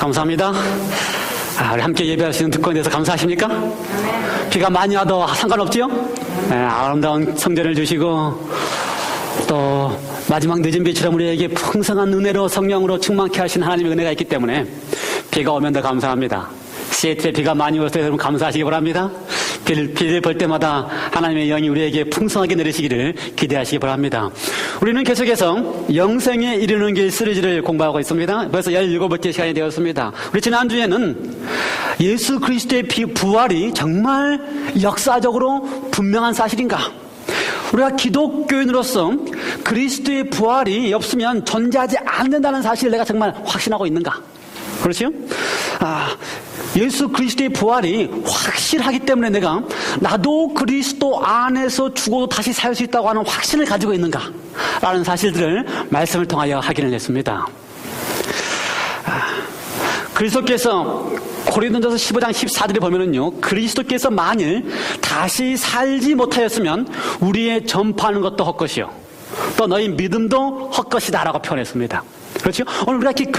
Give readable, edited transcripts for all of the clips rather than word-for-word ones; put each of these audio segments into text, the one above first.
감사합니다. 우리 함께 예배할 수 있는 특권에 대해서 감사하십니까? 비가 많이 와도 상관없지요? 아름다운 성전을 주시고 또 마지막 늦은 빛처럼 우리에게 풍성한 은혜로 성령으로 충만케 하신 하나님의 은혜가 있기 때문에 비가 오면 더 감사합니다. 시애틀에 비가 많이 와서 여러분 감사하시기 바랍니다. 비를 볼 때마다 하나님의 영이 우리에게 풍성하게 내리시기를 기대하시기 바랍니다. 우리는 계속해서 영생에 이르는 길 시리즈를 공부하고 있습니다. 벌써 17번째 시간이 되었습니다. 우리 지난주에는 예수 그리스도의 부활이 정말 역사적으로 분명한 사실인가? 우리가 기독교인으로서 그리스도의 부활이 없으면 존재하지 않는다는 사실을 내가 정말 확신하고 있는가? 그렇죠? 예수 그리스도의 부활이 확실하기 때문에 나도 그리스도 안에서 죽어도 다시 살 수 있다고 하는 확신을 가지고 있는가? 라는 사실들을 말씀을 통하여 확인을 했습니다. 그리스도께서 고린도전서 15장 14절에 보면은요, 그리스도께서 만일 다시 살지 못하였으면 우리의 전파하는 것도 헛것이요 또 너희 믿음도 헛것이다라고 표현했습니다. 그렇죠? 오늘 우리가 이렇게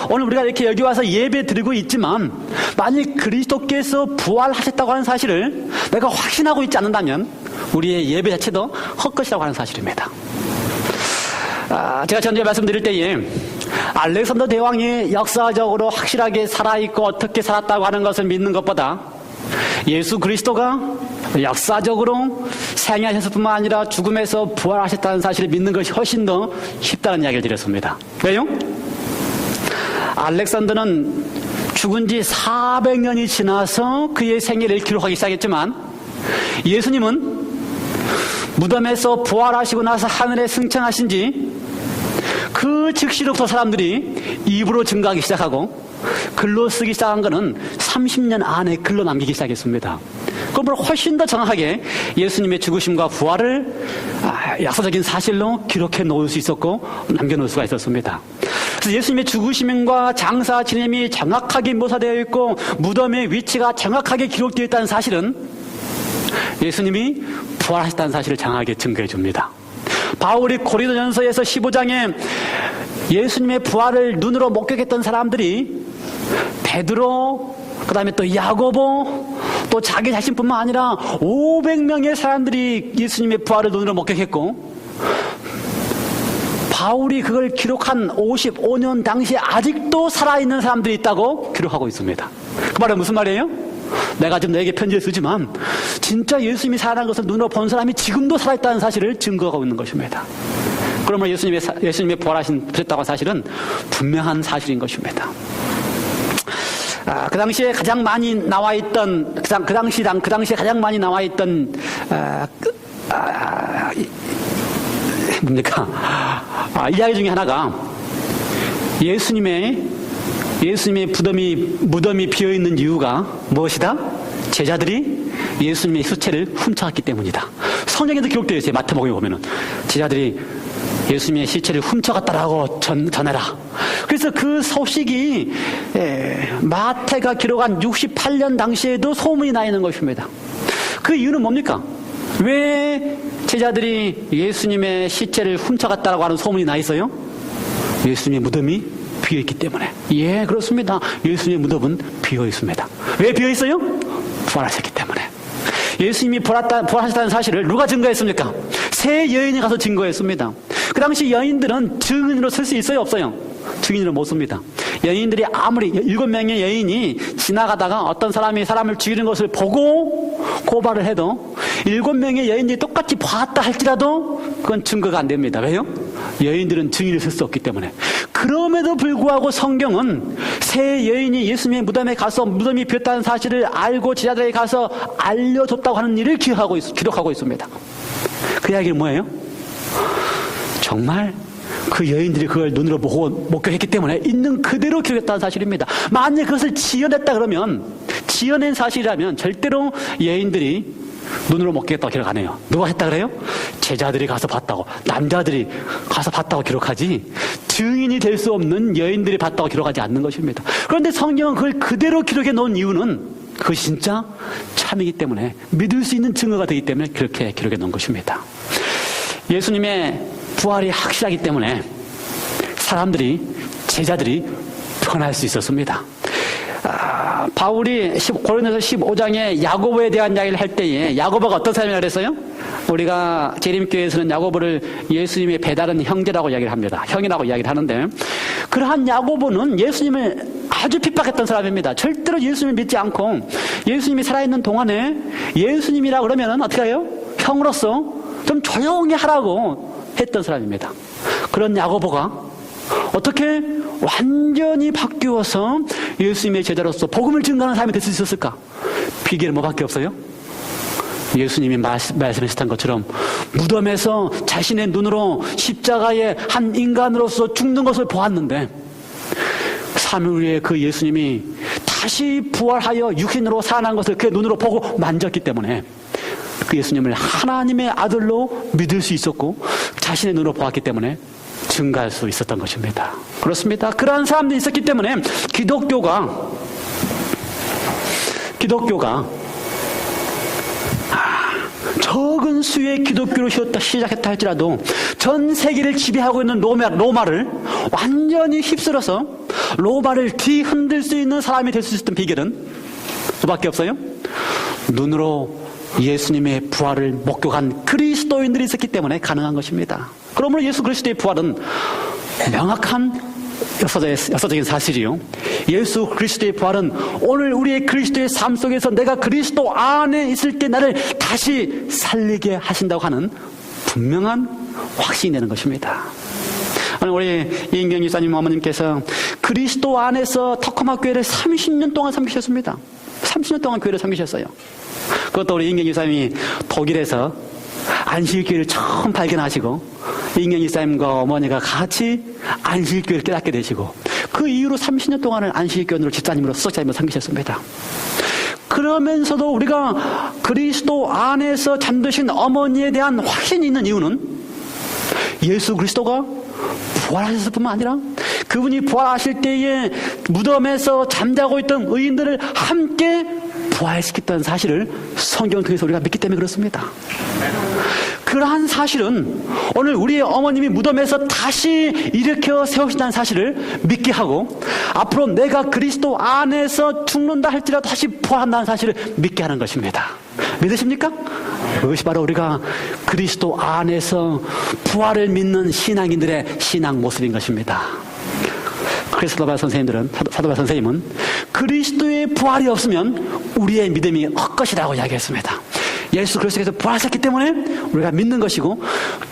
오늘 우리가 이렇게 여기 와서 예배 드리고 있지만, 만일 그리스도께서 부활하셨다고 하는 사실을 내가 확신하고 있지 않는다면 우리의 예배 자체도 헛것이라고 하는 사실입니다. 제가 전에 말씀드릴 때에 알렉산더 대왕이 역사적으로 확실하게 살아있고 어떻게 살았다고 하는 것을 믿는 것보다 예수 그리스도가 역사적으로 생애하셨을 뿐만 아니라 죽음에서 부활하셨다는 사실을 믿는 것이 훨씬 더 쉽다는 이야기를 드렸습니다. 왜요? 알렉산더는 죽은 지 400년이 지나서 그의 생애를 기록하기 시작했지만, 예수님은 무덤에서 부활하시고 나서 하늘에 승천하신 지 그 즉시로부터 사람들이 입으로 증거하기 시작하고 글로 쓰기 시작한 것은 30년 안에 글로 남기기 시작했습니다. 그러므로 훨씬 더 정확하게 예수님의 죽으심과 부활을 역사적인 사실로 기록해 놓을 수 있었고 남겨놓을 수가 있었습니다. 그래서 예수님의 죽으심과 장사 지냄이 정확하게 묘사되어 있고 무덤의 위치가 정확하게 기록되어 있다는 사실은 예수님이 부활하셨다는 사실을 정확하게 증거해 줍니다. 바울이 고린도전서에서 15장에 예수님의 부활을 눈으로 목격했던 사람들이 베드로, 그 다음에 또 야고보, 또 자기 자신뿐만 아니라 500명의 사람들이 예수님의 부활을 눈으로 목격했고, 바울이 그걸 기록한 55년 당시에 아직도 살아있는 사람들이 있다고 기록하고 있습니다. 그 말은 무슨 말이에요? 내가 지금 너에게 편지를 쓰지만 진짜 예수님이 살아난 것을 눈으로 본 사람이 지금도 살아있다는 사실을 증거하고 있는 것입니다. 그러면 예수님의 부활하셨다고 사실은 분명한 사실인 것입니다. 그 당시에 가장 많이 나와있던 그 당시에 가장 많이 나와있던 이야기 중에 하나가 예수님의 무덤이 비어있는 이유가 무엇이다? 제자들이 예수님의 수체를 훔쳐갔기 때문이다. 성경에도 기록되어 있어요. 마태복음에 보면은 제자들이 예수님의 시체를 훔쳐갔다라고 전해라. 그래서 그 소식이 마태가 기록한 68년 당시에도 소문이 나 있는 것입니다. 그 이유는 뭡니까? 왜 제자들이 예수님의 시체를 훔쳐갔다라고 하는 소문이 나 있어요? 예수님의 무덤이 비어있기 때문에. 예, 그렇습니다. 예수님의 무덤은 비어있습니다. 왜 비어있어요? 부활하셨기 때문에. 예수님이 부활하셨다는 사실을 누가 증거했습니까? 세 여인이 가서 증거했습니다. 그 당시 여인들은 증인으로 쓸 수 있어요, 없어요? 증인으로 못 씁니다. 여인들이 아무리 7명의 여인이 지나가다가 어떤 사람이 사람을 죽이는 것을 보고 고발을 해도 7명의 여인들이 똑같이 봤다 할지라도 그건 증거가 안 됩니다. 왜요? 여인들은 증인을 쓸 수 없기 때문에. 그럼에도 불구하고 성경은 세 여인이 예수님의 무덤에 가서 무덤이 비었다는 사실을 알고 제자들에게 가서 알려줬다고 하는 일을 기록하고 있습니다. 그 이야기는 뭐예요? 정말 그 여인들이 그걸 눈으로 보고 목격했기 때문에 있는 그대로 기록했다는 사실입니다. 만약 그것을 지어냈다 그러면, 지어낸 사실이라면 절대로 여인들이 눈으로 목격했다고 기록 안 해요. 누가 했다 그래요? 제자들이 가서 봤다고, 남자들이 가서 봤다고 기록하지, 증인이 될 수 없는 여인들이 봤다고 기록하지 않는 것입니다. 그런데 성경은 그걸 그대로 기록해 놓은 이유는 그것이 진짜 참이기 때문에, 믿을 수 있는 증거가 되기 때문에 그렇게 기록해 놓은 것입니다. 예수님의 부활이 확실하기 때문에 제자들이 전할 수 있었습니다. 바울이 고린도서 15장에 야고보에 대한 이야기를 할 때에 야고보가 어떤 사람이라고 그랬어요? 우리가 재림교회에서는 야고보를 예수님의 배다른 형제라고 이야기를 합니다. 형이라고 이야기를 하는데, 그러한 야고보는 예수님을 아주 핍박했던 사람입니다. 절대로 예수님을 믿지 않고 예수님이 살아있는 동안에 예수님이라 그러면 어떻게 해요? 형으로서 좀 조용히 하라고 했던 사람입니다. 그런 야고보가 어떻게 완전히 바뀌어서 예수님의 제자로서 복음을 증거하는 사람이 될 수 있었을까? 비결은 뭐밖에 없어요? 예수님이 말씀하셨던 것처럼 무덤에서 자신의 눈으로 십자가의 한 인간으로서 죽는 것을 보았는데 3일 후에 그 예수님이 다시 부활하여 육신으로 살아난 것을 그의 눈으로 보고 만졌기 때문에 그 예수님을 하나님의 아들로 믿을 수 있었고 자신의 눈으로 보았기 때문에 증가할 수 있었던 것입니다. 그렇습니다. 그러한 사람들이 있었기 때문에 기독교가 적은 수의 기독교로 시작했다 할지라도 전 세계를 지배하고 있는 로마를 완전히 휩쓸어서 로마를 뒤흔들 수 있는 사람이 될 수 있었던 비결은 그밖에 없어요. 눈으로 예수님의 부활을 목격한 그리스도인들이 있었기 때문에 가능한 것입니다. 그러므로 예수 그리스도의 부활은 명확한 역사적인 사실이요. 예수 그리스도의 부활은 오늘 우리의 그리스도의 삶 속에서 내가 그리스도 안에 있을 때 나를 다시 살리게 하신다고 하는 분명한 확신이 되는 것입니다. 오늘 우리 이인경 집사님 어머님께서 그리스도 안에서 터커마 교회를 30년 동안 섬기셨습니다. 30년 동안 교회를 섬기셨어요. 그것도 우리 이인경 집사님이 독일에서 안식일교회를 처음 발견하시고 이인경 집사님과 어머니가 같이 안식일교회를 깨닫게 되시고 그 이후로 30년 동안을 안식일교회로 집사님으로 수석자님으로 섬기셨습니다. 그러면서도 우리가 그리스도 안에서 잠드신 어머니에 대한 확신이 있는 이유는 예수 그리스도가 부활하셨을 뿐만 아니라 그분이 부활하실 때에 무덤에서 잠자고 있던 의인들을 함께 부활시켰다는 사실을 성경을 통해서 우리가 믿기 때문에 그렇습니다. 그러한 사실은 오늘 우리의 어머님이 무덤에서 다시 일으켜 세우신다는 사실을 믿게 하고 앞으로 내가 그리스도 안에서 죽는다 할지라도 다시 부활한다는 사실을 믿게 하는 것입니다. 믿으십니까? 그것이 바로 우리가 그리스도 안에서 부활을 믿는 신앙인들의 신앙 모습인 것입니다. 그래서 사도바울 선생님은 그리스도의 부활이 없으면 우리의 믿음이 헛것이라고 이야기했습니다. 예수 그리스도께서 부활하셨기 때문에 우리가 믿는 것이고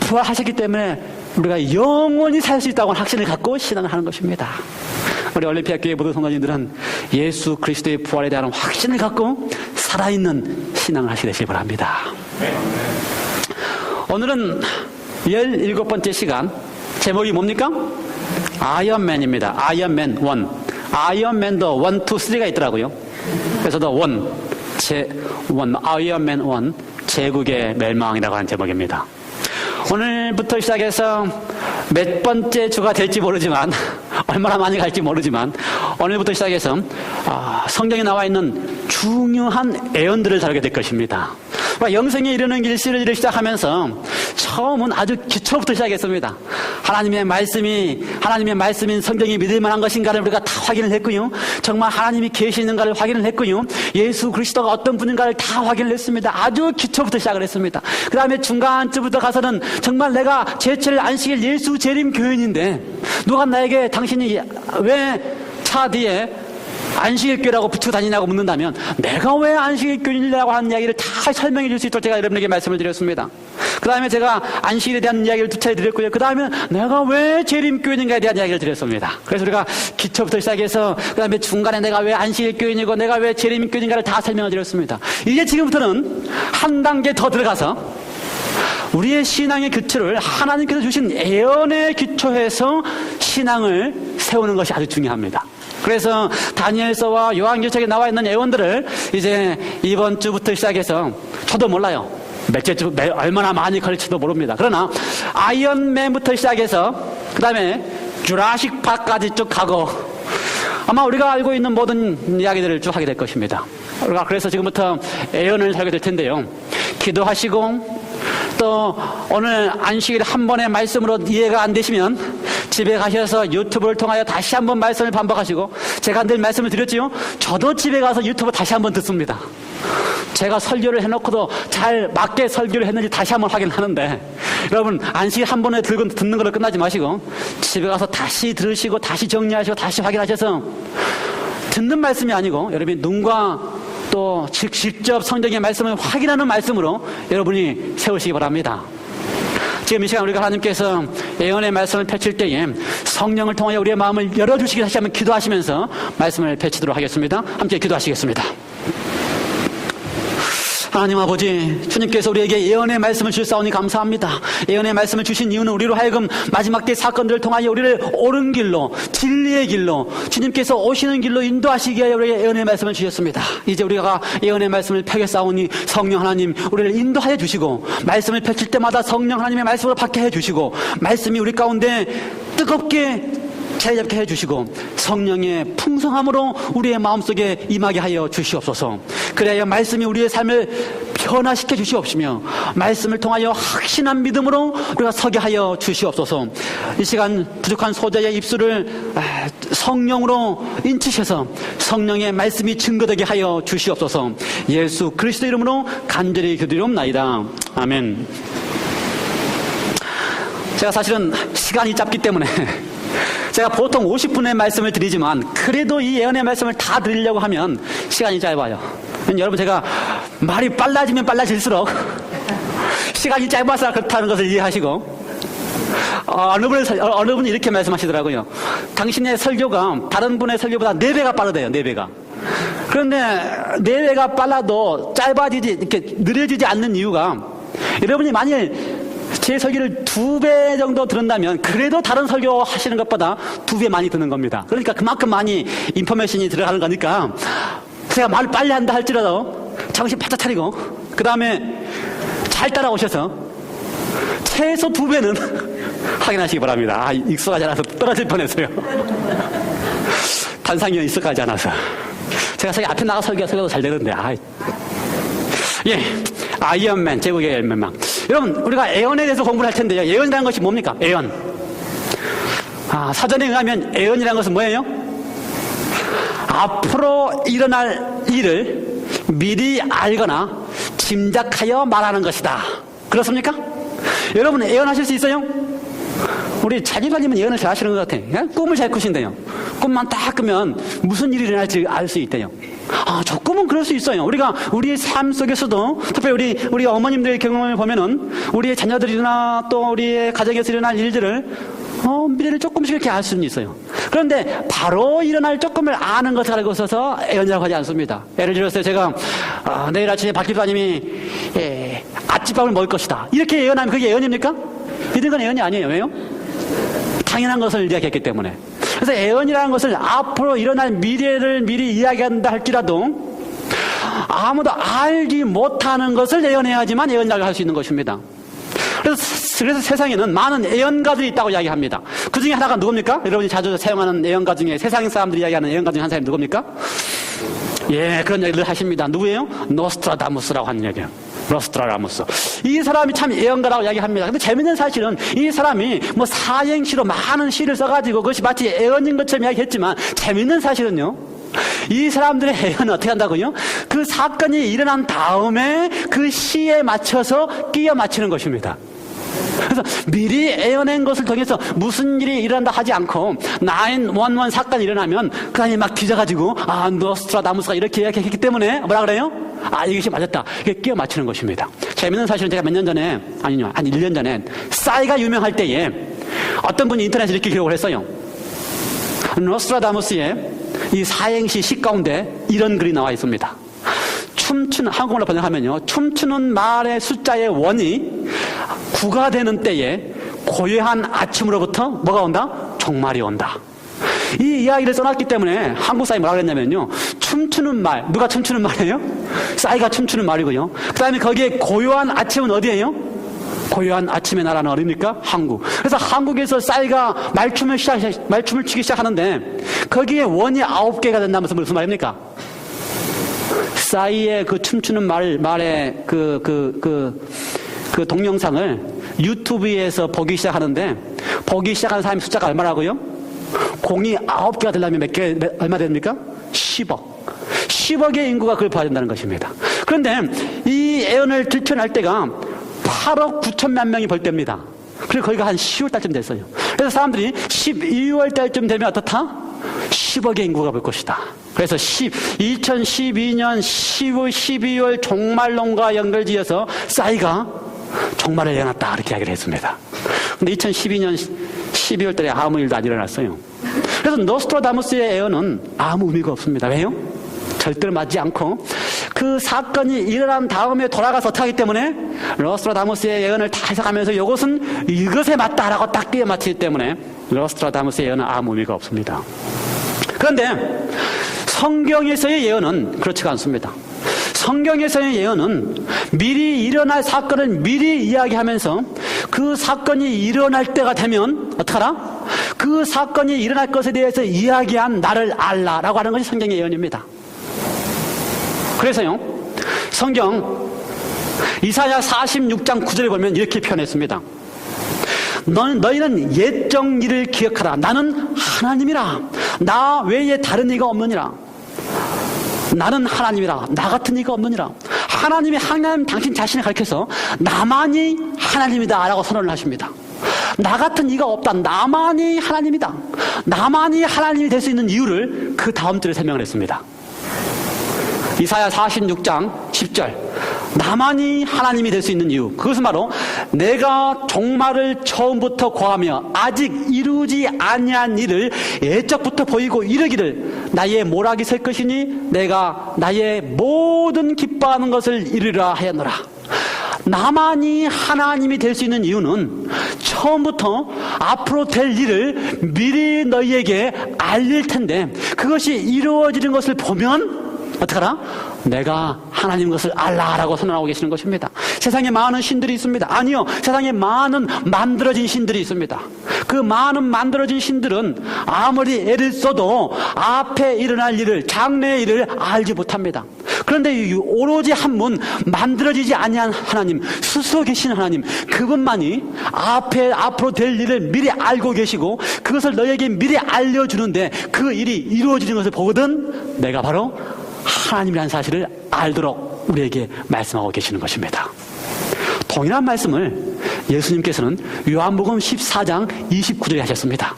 부활하셨기 때문에 우리가 영원히 살 수 있다고 하는 확신을 갖고 신앙을 하는 것입니다. 우리 올림피아 교회 모든 성도님들은 예수 그리스도의 부활에 대한 확신을 갖고 살아있는 신앙을 하시게 되시기 바랍니다. 오늘은 17번째 시간, 제목이 뭡니까? 아이언맨입니다. 아이언맨 1. 아이언맨도 1, 2, 3가 있더라고요. 그래서 아이언맨 1, 제국의 멸망이라고 하는 제목입니다. 오늘부터 시작해서 몇 번째 주가 될지 모르지만, 얼마나 많이 갈지 모르지만, 오늘부터 시작해서 성경에 나와 있는 중요한 애언들을 다루게 될 것입니다. 영생에 이르는 길 시리즈를 시작하면서 처음은 아주 기초부터 시작했습니다. 하나님의 말씀인 성경이 믿을 만한 것인가를 우리가 다 확인을 했고요. 정말 하나님이 계시는가를 확인을 했고요. 예수 그리스도가 어떤 분인가를 다 확인을 했습니다. 아주 기초부터 시작을 했습니다. 그 다음에 중간쯤부터 가서는 정말 내가 제칠 안식일 예수 재림 교인인데 누가 나에게 당신이 왜 차 뒤에 안식일교라고 붙이고 다니냐고 묻는다면 내가 왜 안식일교인이라고 하는 이야기를 다 설명해 줄 수 있도록 제가 여러분에게 말씀을 드렸습니다. 그 다음에 제가 안식일에 대한 이야기를 두 차례 드렸고요. 그 다음에 내가 왜 재림교인인가에 대한 이야기를 드렸습니다. 그래서 우리가 기초부터 시작해서 그 다음에 중간에 내가 왜 안식일교인이고 내가 왜 재림교인인가를 다 설명을 드렸습니다. 이제 지금부터는 한 단계 더 들어가서 우리의 신앙의 기초를 하나님께서 주신 예언에 기초해서 신앙을 세우는 것이 아주 중요합니다. 그래서 다니엘서와 요한계시록에 나와 있는 예언들을 이제 이번 주부터 시작해서 저도 몰라요. 얼마나 많이 걸릴지도 모릅니다. 그러나 아이언맨부터 시작해서 그 다음에 주라식 파크까지 쭉 가고 아마 우리가 알고 있는 모든 이야기들을 쭉 하게 될 것입니다. 우리가 그래서 지금부터 예언을 하게 될 텐데요. 기도하시고 또 오늘 안식일 한 번의 말씀으로 이해가 안 되시면 집에 가셔서 유튜브를 통하여 다시 한번 말씀을 반복하시고, 제가 늘 말씀을 드렸지요. 저도 집에 가서 유튜브 다시 한번 듣습니다. 제가 설교를 해놓고도 잘 맞게 설교를 했는지 다시 한번 확인하는데, 여러분 안식 한 번에 들고 듣는 걸로 끝나지 마시고 집에 가서 다시 들으시고 다시 정리하시고 다시 확인하셔서, 듣는 말씀이 아니고 여러분이 눈과 또 직접 성경의 말씀을 확인하는 말씀으로 여러분이 세우시기 바랍니다. 지금 이 시간 우리가 하나님께서 예언의 말씀을 펼칠 때에 성령을 통하여 우리의 마음을 열어주시기 다시 한번 기도하시면서 말씀을 펼치도록 하겠습니다. 함께 기도하시겠습니다. 하나님 아버지, 주님께서 우리에게 예언의 말씀을 주셨사오니 감사합니다. 예언의 말씀을 주신 이유는 우리로 하여금 마지막 때 사건들을 통하여 우리를 옳은 길로, 진리의 길로, 주님께서 오시는 길로 인도하시기 위하여 우리에게 예언의 말씀을 주셨습니다. 이제 우리가 예언의 말씀을 펼쳤사오니 성령 하나님 우리를 인도하여 주시고, 말씀을 펼칠 때마다 성령 하나님의 말씀으로 받게 해주시고, 말씀이 우리 가운데 뜨겁게 자리 잡게 해주시고 성령의 풍성함으로 우리의 마음속에 임하게 하여 주시옵소서. 그래야 말씀이 우리의 삶을 변화시켜 주시옵시며 말씀을 통하여 확신한 믿음으로 우리가 서게 하여 주시옵소서. 이 시간 부족한 소자의 입술을 성령으로 인치셔서 성령의 말씀이 증거되게 하여 주시옵소서. 예수 그리스도 이름으로 간절히 기도드리옵나이다. 아멘. 제가 사실은 시간이 짧기 때문에 제가 보통 50분의 말씀을 드리지만 그래도 이 예언의 말씀을 다 드리려고 하면 시간이 짧아요. 여러분, 제가 말이 빨라지면 빨라질수록 시간이 짧아서 그렇다는 것을 이해하시고, 어느 분이 이렇게 말씀하시더라고요. 당신의 설교가 다른 분의 설교보다 4배가 빠르대요. 4배가. 그런데 4배가 빨라도 짧아지지, 이렇게 느려지지 않는 이유가, 여러분이 만일 제 설교를 2배 정도 들은다면 그래도 다른 설교 하시는 것보다 2배 많이 듣는 겁니다. 그러니까 그만큼 많이 인포메이션이 들어가는 거니까 제가 말을 빨리 한다 할지라도 정신 바짝 차리고 그 다음에 잘 따라오셔서 최소 2배는 확인하시기 바랍니다. 익숙하지 않아서 떨어질 뻔했어요. 단상이 익숙하지 않아서. 제가 저기 앞에 나가 설교도 잘 되는데, 예, 아이언맨, 제국의 열매망. 여러분, 우리가 예언에 대해서 공부를 할 텐데요. 예언이라는 것이 뭡니까? 예언. 사전에 의하면 예언이라는 것은 뭐예요? 앞으로 일어날 일을 미리 알거나 짐작하여 말하는 것이다. 그렇습니까? 여러분, 예언하실 수 있어요? 우리 자기관님은 예언을 잘 하시는 것 같아요. 꿈을 잘 꾸신대요. 꿈만 딱 꾸면 무슨 일이 일어날지 알 수 있대요. 저 꿈은 그럴 수 있어요. 우리가 우리의 삶 속에서도 특별히 우리 어머님들의 경험을 보면은 우리의 자녀들이나 또 우리의 가정에서 일어날 일들을 미래를 조금씩 이렇게 알 수는 있어요. 그런데 바로 일어날 조금을 아는 것을 알고 있어서 예언이라고 하지 않습니다. 예를 들어서 제가 내일 아침에 박 기사님이 아침밥을 먹을 것이다, 이렇게 예언하면 그게 예언입니까? 이런 건 예언이 아니에요. 왜요? 당연한 것을 이야기했기 때문에. 그래서 예언이라는 것을 앞으로 일어날 미래를 미리 이야기한다 할지라도 아무도 알지 못하는 것을 예언해야지만 예언이라고 할 수 있는 것입니다. 그래서 세상에는 많은 예언가들이 있다고 이야기합니다. 그 중에 하나가 누굽니까? 여러분이 자주 사용하는 예언가 중에, 세상 사람들이 이야기하는 예언가 중에 한 사람이 누굽니까? 예, 그런 얘기를 하십니다. 누구예요? 노스트라다무스라고 하는 얘기예요. 노스트라다무스. 이 사람이 참 예언가라고 이야기합니다. 근데 재밌는 사실은 이 사람이 사행시로 많은 시를 써가지고 그것이 마치 예언인 것처럼 이야기했지만, 재밌는 사실은요, 이 사람들의 예언은 어떻게 한다고요? 그 사건이 일어난 다음에 그 시에 맞춰서 끼워 맞추는 것입니다. 그래서 미리 예언한 것을 통해서 무슨 일이 일어난다 하지 않고 911 사건이 일어나면 그 다음에 막 뒤져가지고 노스트라다무스가 이렇게 이야기했기 때문에 뭐라 그래요? 이것이 맞았다, 이게 끼워 맞추는 것입니다. 재밌는 사실은 제가 몇 년 전에, 한 1년 전에 싸이가 유명할 때에 어떤 분이 인터넷에 이렇게 기록을 했어요. 노스트라다무스의 이 사행시 시 가운데 이런 글이 나와 있습니다. 한국말로 번역하면요, 춤추는 말의 숫자의 원이 9가 되는 때에 고요한 아침으로부터 뭐가 온다? 종말이 온다. 이 이야기를 써놨기 때문에 한국 사람이 뭐라 그랬냐면요, 춤추는 말, 누가 춤추는 말이에요? 싸이가 춤추는 말이고요. 그 다음에 거기에 고요한 아침은 어디예요? 고요한 아침의 나라는 어디입니까? 한국. 그래서 한국에서 싸이가 말춤을 추기 시작하는데 거기에 원이 9개가 된다면서 무슨 말입니까? 싸이의 그 춤추는 말의 그 동영상을 유튜브에서 보기 시작하는데 보기 시작하는 사람의 숫자가 얼마라고요? 공이 9개가 되려면 얼마 됩니까? 10억. 10억의 인구가 그걸 봐야 된다는 것입니다. 그런데 이 예언을 들춰낼 때가 8억 9천만 명이 볼 때입니다. 그리고 거기가 한 10월 달쯤 됐어요. 그래서 사람들이 12월 달쯤 되면 어떻다? 10억의 인구가 볼 것이다. 그래서 2012년 10월, 12월 종말론과 연결지어서 싸이가 종말을 예언했다. 이렇게 이야기를 했습니다. 근데 2012년 12월 달에 아무 일도 안 일어났어요. 그래서 노스트라다무스의 예언은 아무 의미가 없습니다. 왜요? 절대로 맞지 않고 그 사건이 일어난 다음에 돌아가서 어떻게 하기 때문에 노스트라다무스의 예언을 다 해석하면서 이것은 이것에 맞다라고 딱 끼워 맞히기 때문에 노스트라다무스의 예언은 아무 의미가 없습니다. 그런데 성경에서의 예언은 그렇지가 않습니다. 성경에서의 예언은 미리 일어날 사건을 미리 이야기하면서 그 사건이 일어날 때가 되면 어떡하라? 그 사건이 일어날 것에 대해서 이야기한 나를 알라라고 하는 것이 성경의 예언입니다. 그래서요, 성경 이사야 46장 9절에 보면 이렇게 표현했습니다. 너희는 옛적 일을 기억하라. 나는 하나님이라. 나 외에 다른 이가 없느니라. 나는 하나님이라. 나 같은 이가 없느니라. 하나님이 하나님 당신 자신을 가리켜서 나만이 하나님이다 라고 선언을 하십니다. 나 같은 이가 없다. 나만이 하나님이다. 나만이 하나님이 될 수 있는 이유를 그 다음 절에 설명을 했습니다. 이사야 46장 10절 나만이 하나님이 될 수 있는 이유, 그것은 바로 내가 종말을 처음부터 고하며 아직 이루지 아니한 일을 예적부터 보이고 이르기를 나의 모락이 설 것이니 내가 나의 모든 기뻐하는 것을 이루라 하였노라. 나만이 하나님이 될 수 있는 이유는 처음부터 앞으로 될 일을 미리 너희에게 알릴 텐데 그것이 이루어지는 것을 보면 어떡하라? 내가 하나님 것을 알라라고 선언하고 계시는 것입니다. 세상에 많은 신들이 있습니다. 아니요, 세상에 많은 만들어진 신들이 있습니다. 그 많은 만들어진 신들은 아무리 애를 써도 앞에 일어날 일을, 장래의 일을 알지 못합니다. 그런데 오로지 한 분, 만들어지지 아니한 하나님, 스스로 계신 하나님, 그분만이 앞으로 될 일을 미리 알고 계시고 그것을 너에게 미리 알려주는데 그 일이 이루어지는 것을 보거든 내가 바로 하나님이라는 사실을 알도록 우리에게 말씀하고 계시는 것입니다. 동일한 말씀을 예수님께서는 요한복음 14장 29절에 하셨습니다.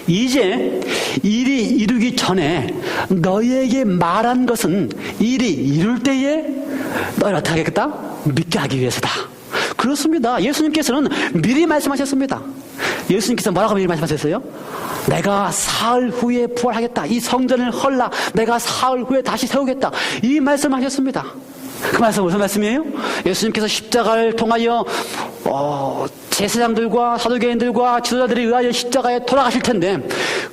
이제 일이 이루기 전에 너희에게 말한 것은 일이 이룰 때에 너희를 어떻게 하겠다? 믿게 하기 위해서다. 그렇습니다. 예수님께서는 미리 말씀하셨습니다. 예수님께서 뭐라고 미리 말씀하셨어요? 내가 사흘 후에 부활하겠다. 이 성전을 헐라. 내가 사흘 후에 다시 세우겠다. 이 말씀하셨습니다. 그 말씀은 무슨 말씀이에요? 예수님께서 십자가를 통하여 제사장들과 사두개인들과 지도자들에 의하여 십자가에 돌아가실 텐데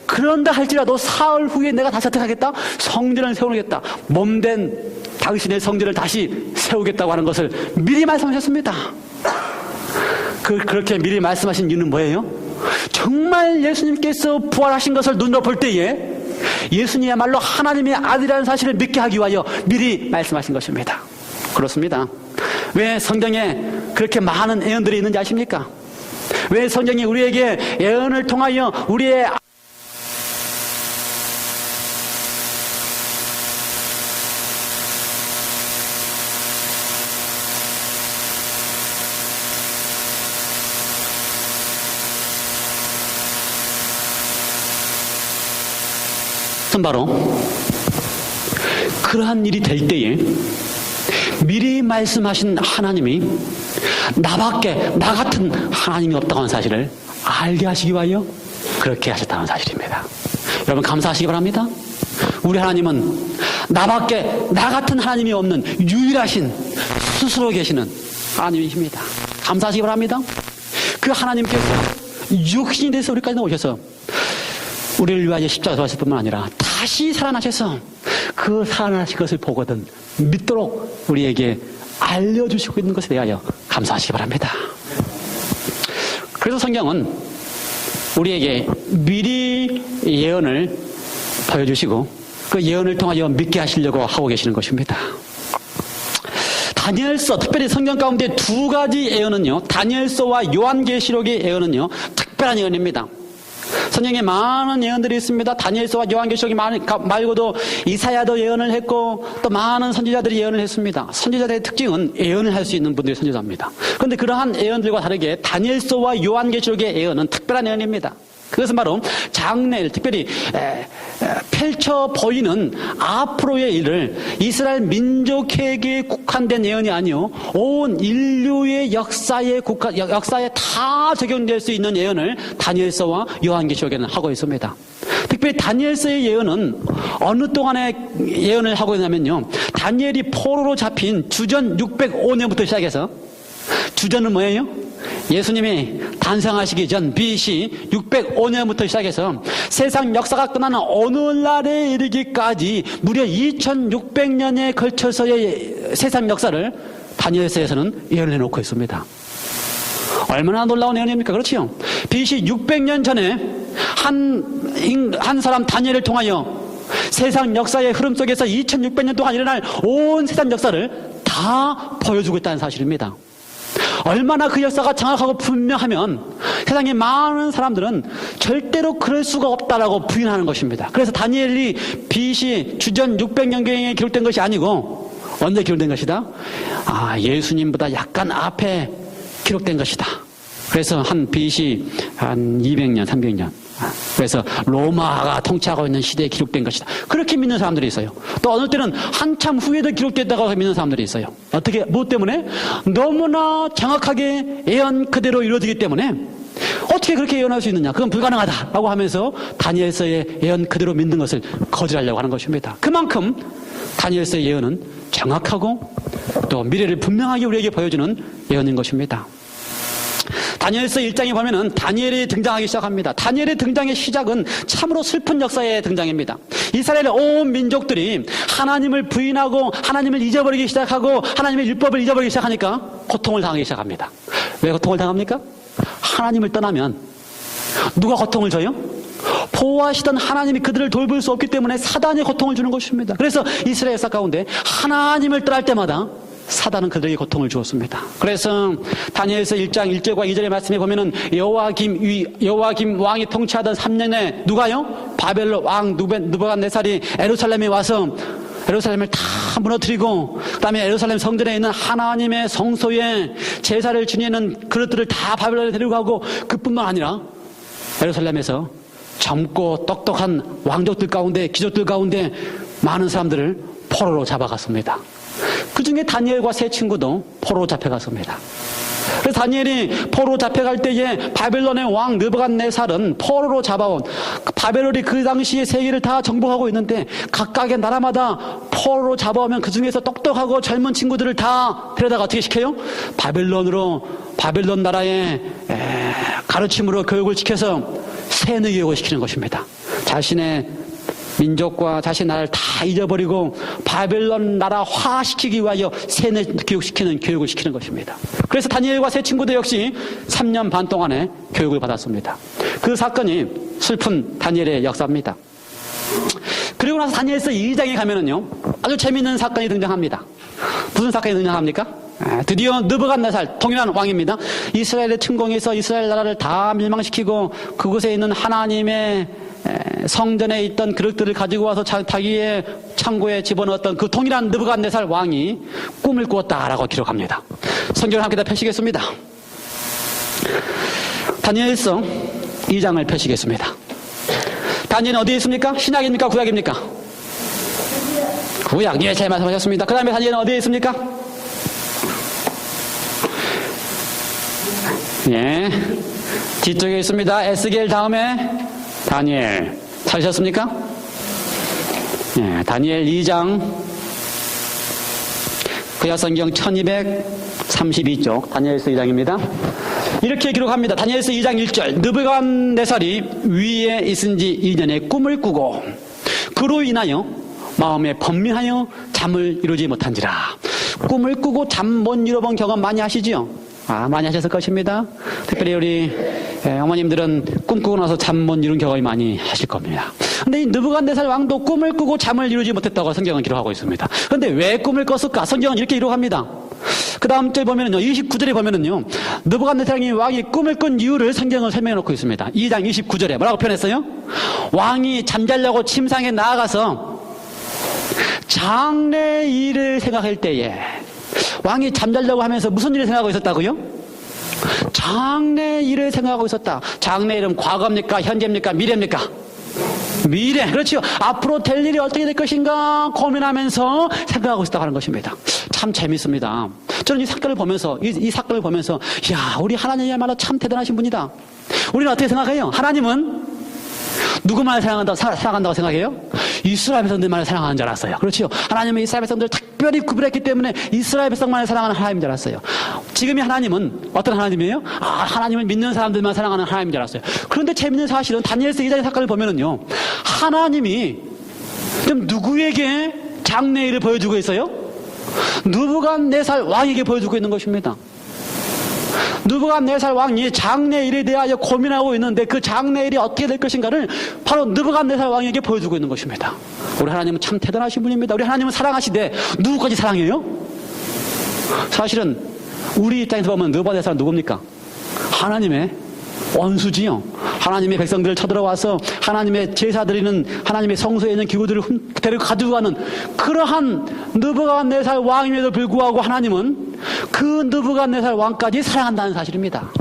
그런다 할지라도 사흘 후에 내가 다시 어떻게 하겠다? 성전을 세우겠다. 몸된 당신의 성전을 다시 세우겠다고 하는 것을 미리 말씀하셨습니다. 그렇게 미리 말씀하신 이유는 뭐예요? 정말 예수님께서 부활하신 것을 눈으로 볼 때에 예수님이야말로 하나님의 아들이라는 사실을 믿게 하기 위하여 미리 말씀하신 것입니다. 그렇습니다. 왜 성경에 그렇게 많은 예언들이 있는지 아십니까? 왜 성경이 우리에게 예언을 통하여 우리의 바로 그러한 일이 될 때에 미리 말씀하신 하나님이 나 같은 하나님이 없다고 하는 사실을 알게 하시기 위하여 그렇게 하셨다는 사실입니다. 여러분 감사하시기 바랍니다. 우리 하나님은 나 같은 하나님이 없는 유일하신 스스로 계시는 하나님이십니다. 감사하시기 바랍니다. 그 하나님께서 육신이 돼서 우리까지 오셔서 우리를 위하여 십자가 돌아가실 뿐만 아니라 다시 살아나셔서 그 살아나신 것을 보거든 믿도록 우리에게 알려주시고 있는 것에 대하여 감사하시기 바랍니다. 그래서 성경은 우리에게 미리 예언을 보여주시고 그 예언을 통하여 믿게 하시려고 하고 계시는 것입니다. 다니엘서, 특별히 성경 가운데 두 가지 예언은요, 다니엘서와 요한계시록의 예언은요, 특별한 예언입니다. 성경에 많은 예언들이 있습니다. 다니엘서와 요한계시록이 말고도 이사야도 예언을 했고 또 많은 선지자들이 예언을 했습니다. 선지자들의 특징은 예언을 할 수 있는 분들이 선지자입니다. 그런데 그러한 예언들과 다르게 다니엘서와 요한계시록의 예언은 특별한 예언입니다. 그것은 바로 장래일, 특별히 펼쳐 보이는 앞으로의 일을 이스라엘 민족에게 국한된 예언이 아니요, 온 인류의 역사에 다 적용될 수 있는 예언을 다니엘서와 요한계시록에는 하고 있습니다. 특별히 다니엘서의 예언은 어느 동안에 예언을 하고 있냐면요, 다니엘이 포로로 잡힌 주전 605년부터 시작해서, 주전은 뭐예요? 예수님이誕生하시기 전 BC 605년부터 시작해서 세상 역사가 끝나는 오늘날에 이르기까지 무려 2600년에 걸쳐서의 세상 역사를 다니엘서에서는 예언해 놓고 있습니다. 얼마나 놀라운 예언입니까? 그렇지요? BC 600년 전에 한 사람 다니엘을 통하여 세상 역사의 흐름 속에서 2600년 동안 일어날 온 세상 역사를 다 보여주고 있다는 사실입니다. 얼마나 그 역사가 정확하고 분명하면 세상의 많은 사람들은 절대로 그럴 수가 없다라고 부인하는 것입니다. 그래서 다니엘이 BC 주전 600년경에 기록된 것이 아니고 언제 기록된 것이다? 예수님보다 약간 앞에 기록된 것이다. 그래서 한 BC 한 200년, 300년. 그래서 로마가 통치하고 있는 시대에 기록된 것이다. 그렇게 믿는 사람들이 있어요. 또 어느 때는 한참 후에도 기록됐다고 믿는 사람들이 있어요. 어떻게, 무엇 때문에? 너무나 정확하게 예언 그대로 이루어지기 때문에 어떻게 그렇게 예언할 수 있느냐? 그건 불가능하다라고 하면서 다니엘서의 예언 그대로 믿는 것을 거절하려고 하는 것입니다. 그만큼 다니엘서의 예언은 정확하고 또 미래를 분명하게 우리에게 보여주는 예언인 것입니다. 다니엘서 1장에 보면은 다니엘이 등장하기 시작합니다. 다니엘의 등장의 시작은 참으로 슬픈 역사의 등장입니다. 이스라엘의 온 민족들이 하나님을 부인하고 하나님을 잊어버리기 시작하고 하나님의 율법을 잊어버리기 시작하니까 고통을 당하기 시작합니다. 왜 고통을 당합니까? 하나님을 떠나면 누가 고통을 줘요? 보호하시던 하나님이 그들을 돌볼 수 없기 때문에 사단이 고통을 주는 것입니다. 그래서 이스라엘 역사 가운데 하나님을 떠날 때마다 사단은 그들에게 고통을 주었습니다. 그래서 다니엘서 1장 1절과 2절의 말씀에 보면은 여호와김 왕이 통치하던 3년에 누가요? 바벨론 왕 느부갓네살이 예루살렘에 와서 예루살렘을 다 무너뜨리고 그다음에 예루살렘 성전에 있는 하나님의 성소에 제사를 지내는 그릇들을 다 바벨론에 데리고 가고, 그뿐만 아니라 예루살렘에서 젊고 똑똑한 왕족들 가운데, 귀족들 가운데 많은 사람들을 포로로 잡아갔습니다. 그 중에 다니엘과 세 친구도 포로로 잡혀갔습니다. 그래서 다니엘이 포로로 잡혀갈 때에 바벨론의 왕 느부갓네살은 포로로 잡아온, 바벨론이 그 당시에 세계를 다 정복하고 있는데 각각의 나라마다 포로로 잡아오면 그 중에서 똑똑하고 젊은 친구들을 다 데려다가 어떻게 시켜요? 바벨론 나라의 가르침으로 교육을 시켜서 세뇌 교육을 시키는 것입니다. 자신의 민족과 자신 나라를 다 잊어버리고 바벨론 나라화시키기 위하여 세뇌 교육을 시키는 것입니다. 그래서 다니엘과 세 친구들 역시 3년 반 동안의 교육을 받았습니다. 그 사건이 슬픈 다니엘의 역사입니다. 그리고 나서 다니엘서 2장에 가면은요, 아주 재미있는 사건이 등장합니다. 무슨 사건이 등장합니까? 드디어 느부갓네살, 동일한 왕입니다. 이스라엘의 침공에서 이스라엘 나라를 다 멸망시키고 그곳에 있는 하나님의 성전에 있던 그릇들을 가지고 와서 자기의 창고에 집어넣었던 그 동일한 느부갓네살 왕이 꿈을 꾸었다라고 기록합니다. 성경을 함께 다 펴시겠습니다. 다니엘서 2장을 펴시겠습니다. 다니엘은 어디에 있습니까? 신약입니까? 구약입니까? 구약. 예, 잘 말씀하셨습니다. 그 다음에 다니엘은 어디에 있습니까? 예, 뒤쪽에 있습니다. 에스겔 다음에 다니엘. 찾으셨습니까? 예, 다니엘 2장, 구약성경 1232쪽, 다니엘서 2장입니다. 이렇게 기록합니다. 다니엘서 2장 1절. 느부갓네살이 위에 있은 지 2년에 꿈을 꾸고 그로 인하여 마음에 번민하여 잠을 이루지 못한지라. 꿈을 꾸고 잠 못 이뤄본 경험 많이 하시지요? 많이 하셨을 것입니다. 특별히 우리 어머님들은 꿈꾸고 나서 잠 못 이룬 경험이 많이 하실 겁니다. 근데 이 느부갓네살 왕도 꿈을 꾸고 잠을 이루지 못했다고 성경은 기록하고 있습니다. 그런데 왜 꿈을 꿨을까? 성경은 이렇게 기록합니다. 그 다음 절 보면은요, 29절에 보면은요, 느부갓네살 왕이 꿈을 꾼 이유를 성경을 설명해 놓고 있습니다. 2장 29절에 뭐라고 표현했어요? 왕이 잠자려고 침상에 나아가서 장래 일을 생각할 때에, 왕이 잠자려고 하면서 무슨 일을 생각하고 있었다고요? 장래 일을 생각하고 있었다. 장래 일은 과거입니까? 현재입니까? 미래입니까? 미래. 그렇죠. 앞으로 될 일이 어떻게 될 것인가 고민하면서 생각하고 있었다고 하는 것입니다. 참 재밌습니다. 저는 이 사건을 보면서, 이 사건을 보면서, 야, 우리 하나님이야말로 참 대단하신 분이다. 우리는 어떻게 생각해요? 하나님은 누구만을 사랑한다고 생각해요? 이스라엘 백성들만을 사랑하는 줄 알았어요. 그렇죠. 하나님은 이스라엘 백성들을 특별히 구별했기 때문에 이스라엘 백성만을 사랑하는 하나님인 줄 알았어요. 지금의 하나님은 어떤 하나님이에요? 하나님을 믿는 사람들만 사랑하는 하나님인 줄 알았어요. 그런데 재밌는 사실은 다니엘서 2장의 사건을 보면은요, 하나님이 좀 누구에게 장래일을 보여주고 있어요? 느부갓네살 왕에게 보여주고 있는 것입니다. 느부갓네살 왕이 장래일에 대하여 고민하고 있는데 그 장래일이 어떻게 될 것인가를 바로 느부갓네살 왕에게 보여주고 있는 것입니다. 우리 하나님은 참 대단하신 분입니다. 우리 하나님은 사랑하시되 누구까지 사랑해요? 사실은 우리 입장에서 보면 느부갓네살은 누굽니까? 하나님의 원수지요. 하나님의 백성들을 쳐들어와서 하나님의 제사 드리는 하나님의 성소에 있는 기구들을 데리고 가지고 가는 그러한 느부갓네살 왕임에도 불구하고 하나님은 그 느부갓네살 왕까지 사랑한다는 사실입니다.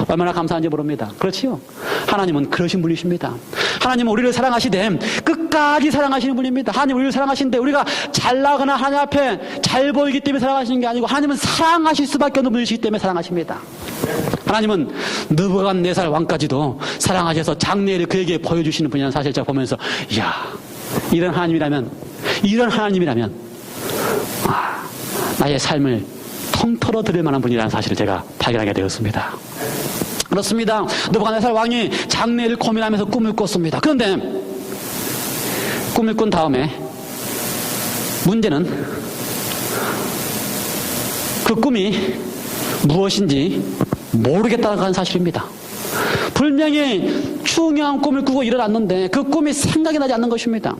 얼마나 감사한지 모릅니다. 그렇지요? 하나님은 그러신 분이십니다. 하나님은 우리를 사랑하시되 끝까지 사랑하시는 분입니다. 하나님 우리를 사랑하시는데 우리가 잘나거나 하나님 앞에 잘 보이기 때문에 사랑하시는 게 아니고 하나님은 사랑하실 수밖에 없는 분이시기 때문에 사랑하십니다. 하나님은 느부갓네살 왕까지도 사랑하셔서 장래를 그에게 보여주시는 분이라는 사실을 제가 보면서 이야, 이런 하나님이라면 나의 삶을 통틀어 드릴 만한 분이라는 사실을 제가 발견하게 되었습니다. 그렇습니다. 느부갓네살 왕이 장래를 고민하면서 꿈을 꿨습니다. 그런데 꿈을 꾼 다음에 문제는 그 꿈이 무엇인지 모르겠다는 사실입니다. 분명히 중요한 꿈을 꾸고 일어났는데 그 꿈이 생각이 나지 않는 것입니다.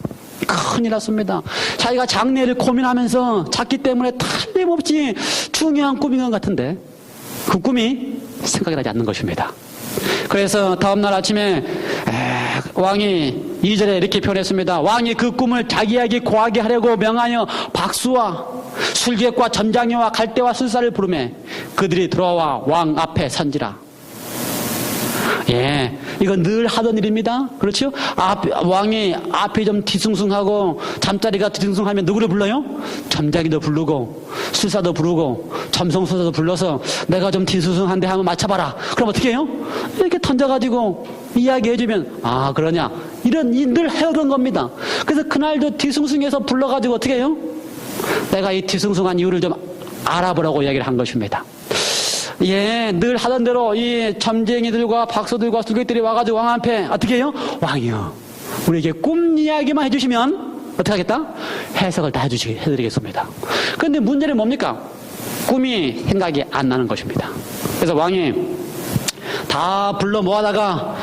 큰일 났습니다. 자기가 장래를 고민하면서 잤기 때문에 틀림없이 중요한 꿈인 것 같은데 그 꿈이 생각이 나지 않는 것입니다. 그래서 다음날 아침에 왕이 2절에 이렇게 표현했습니다. 왕이 그 꿈을 자기에게 고하게 하려고 명하여 박수와 술객과 전장이와 갈대와 술사를 부르매 그들이 들어와 왕 앞에 선지라. 예, 이건 늘 하던 일입니다. 그렇죠? 왕이 앞이 좀 뒤숭숭하고 잠자리가 뒤숭숭하면 누구를 불러요? 점장이도 부르고 술사도 부르고 점성술사도 불러서 내가 좀 뒤숭숭한데 한번 맞춰봐라. 그럼 어떻게 해요? 이렇게 던져가지고 이야기해주면 그러냐? 이런 늘 해오던 겁니다. 그래서 그날도 뒤숭숭해서 불러가지고 어떻게 해요? 내가 이 뒤숭숭한 이유를 좀 알아보라고 이야기를 한 것입니다. 예, 늘 하던 대로 이 점쟁이들과 박수들과 술객들이 와가지고 왕 앞에 어떻게 해요? 왕이요, 우리에게 꿈 이야기만 해주시면 어떻게 하겠다? 해석을 다 해드리겠습니다. 그런데 문제는 뭡니까? 꿈이 생각이 안 나는 것입니다. 그래서 왕이 다 불러 모아다가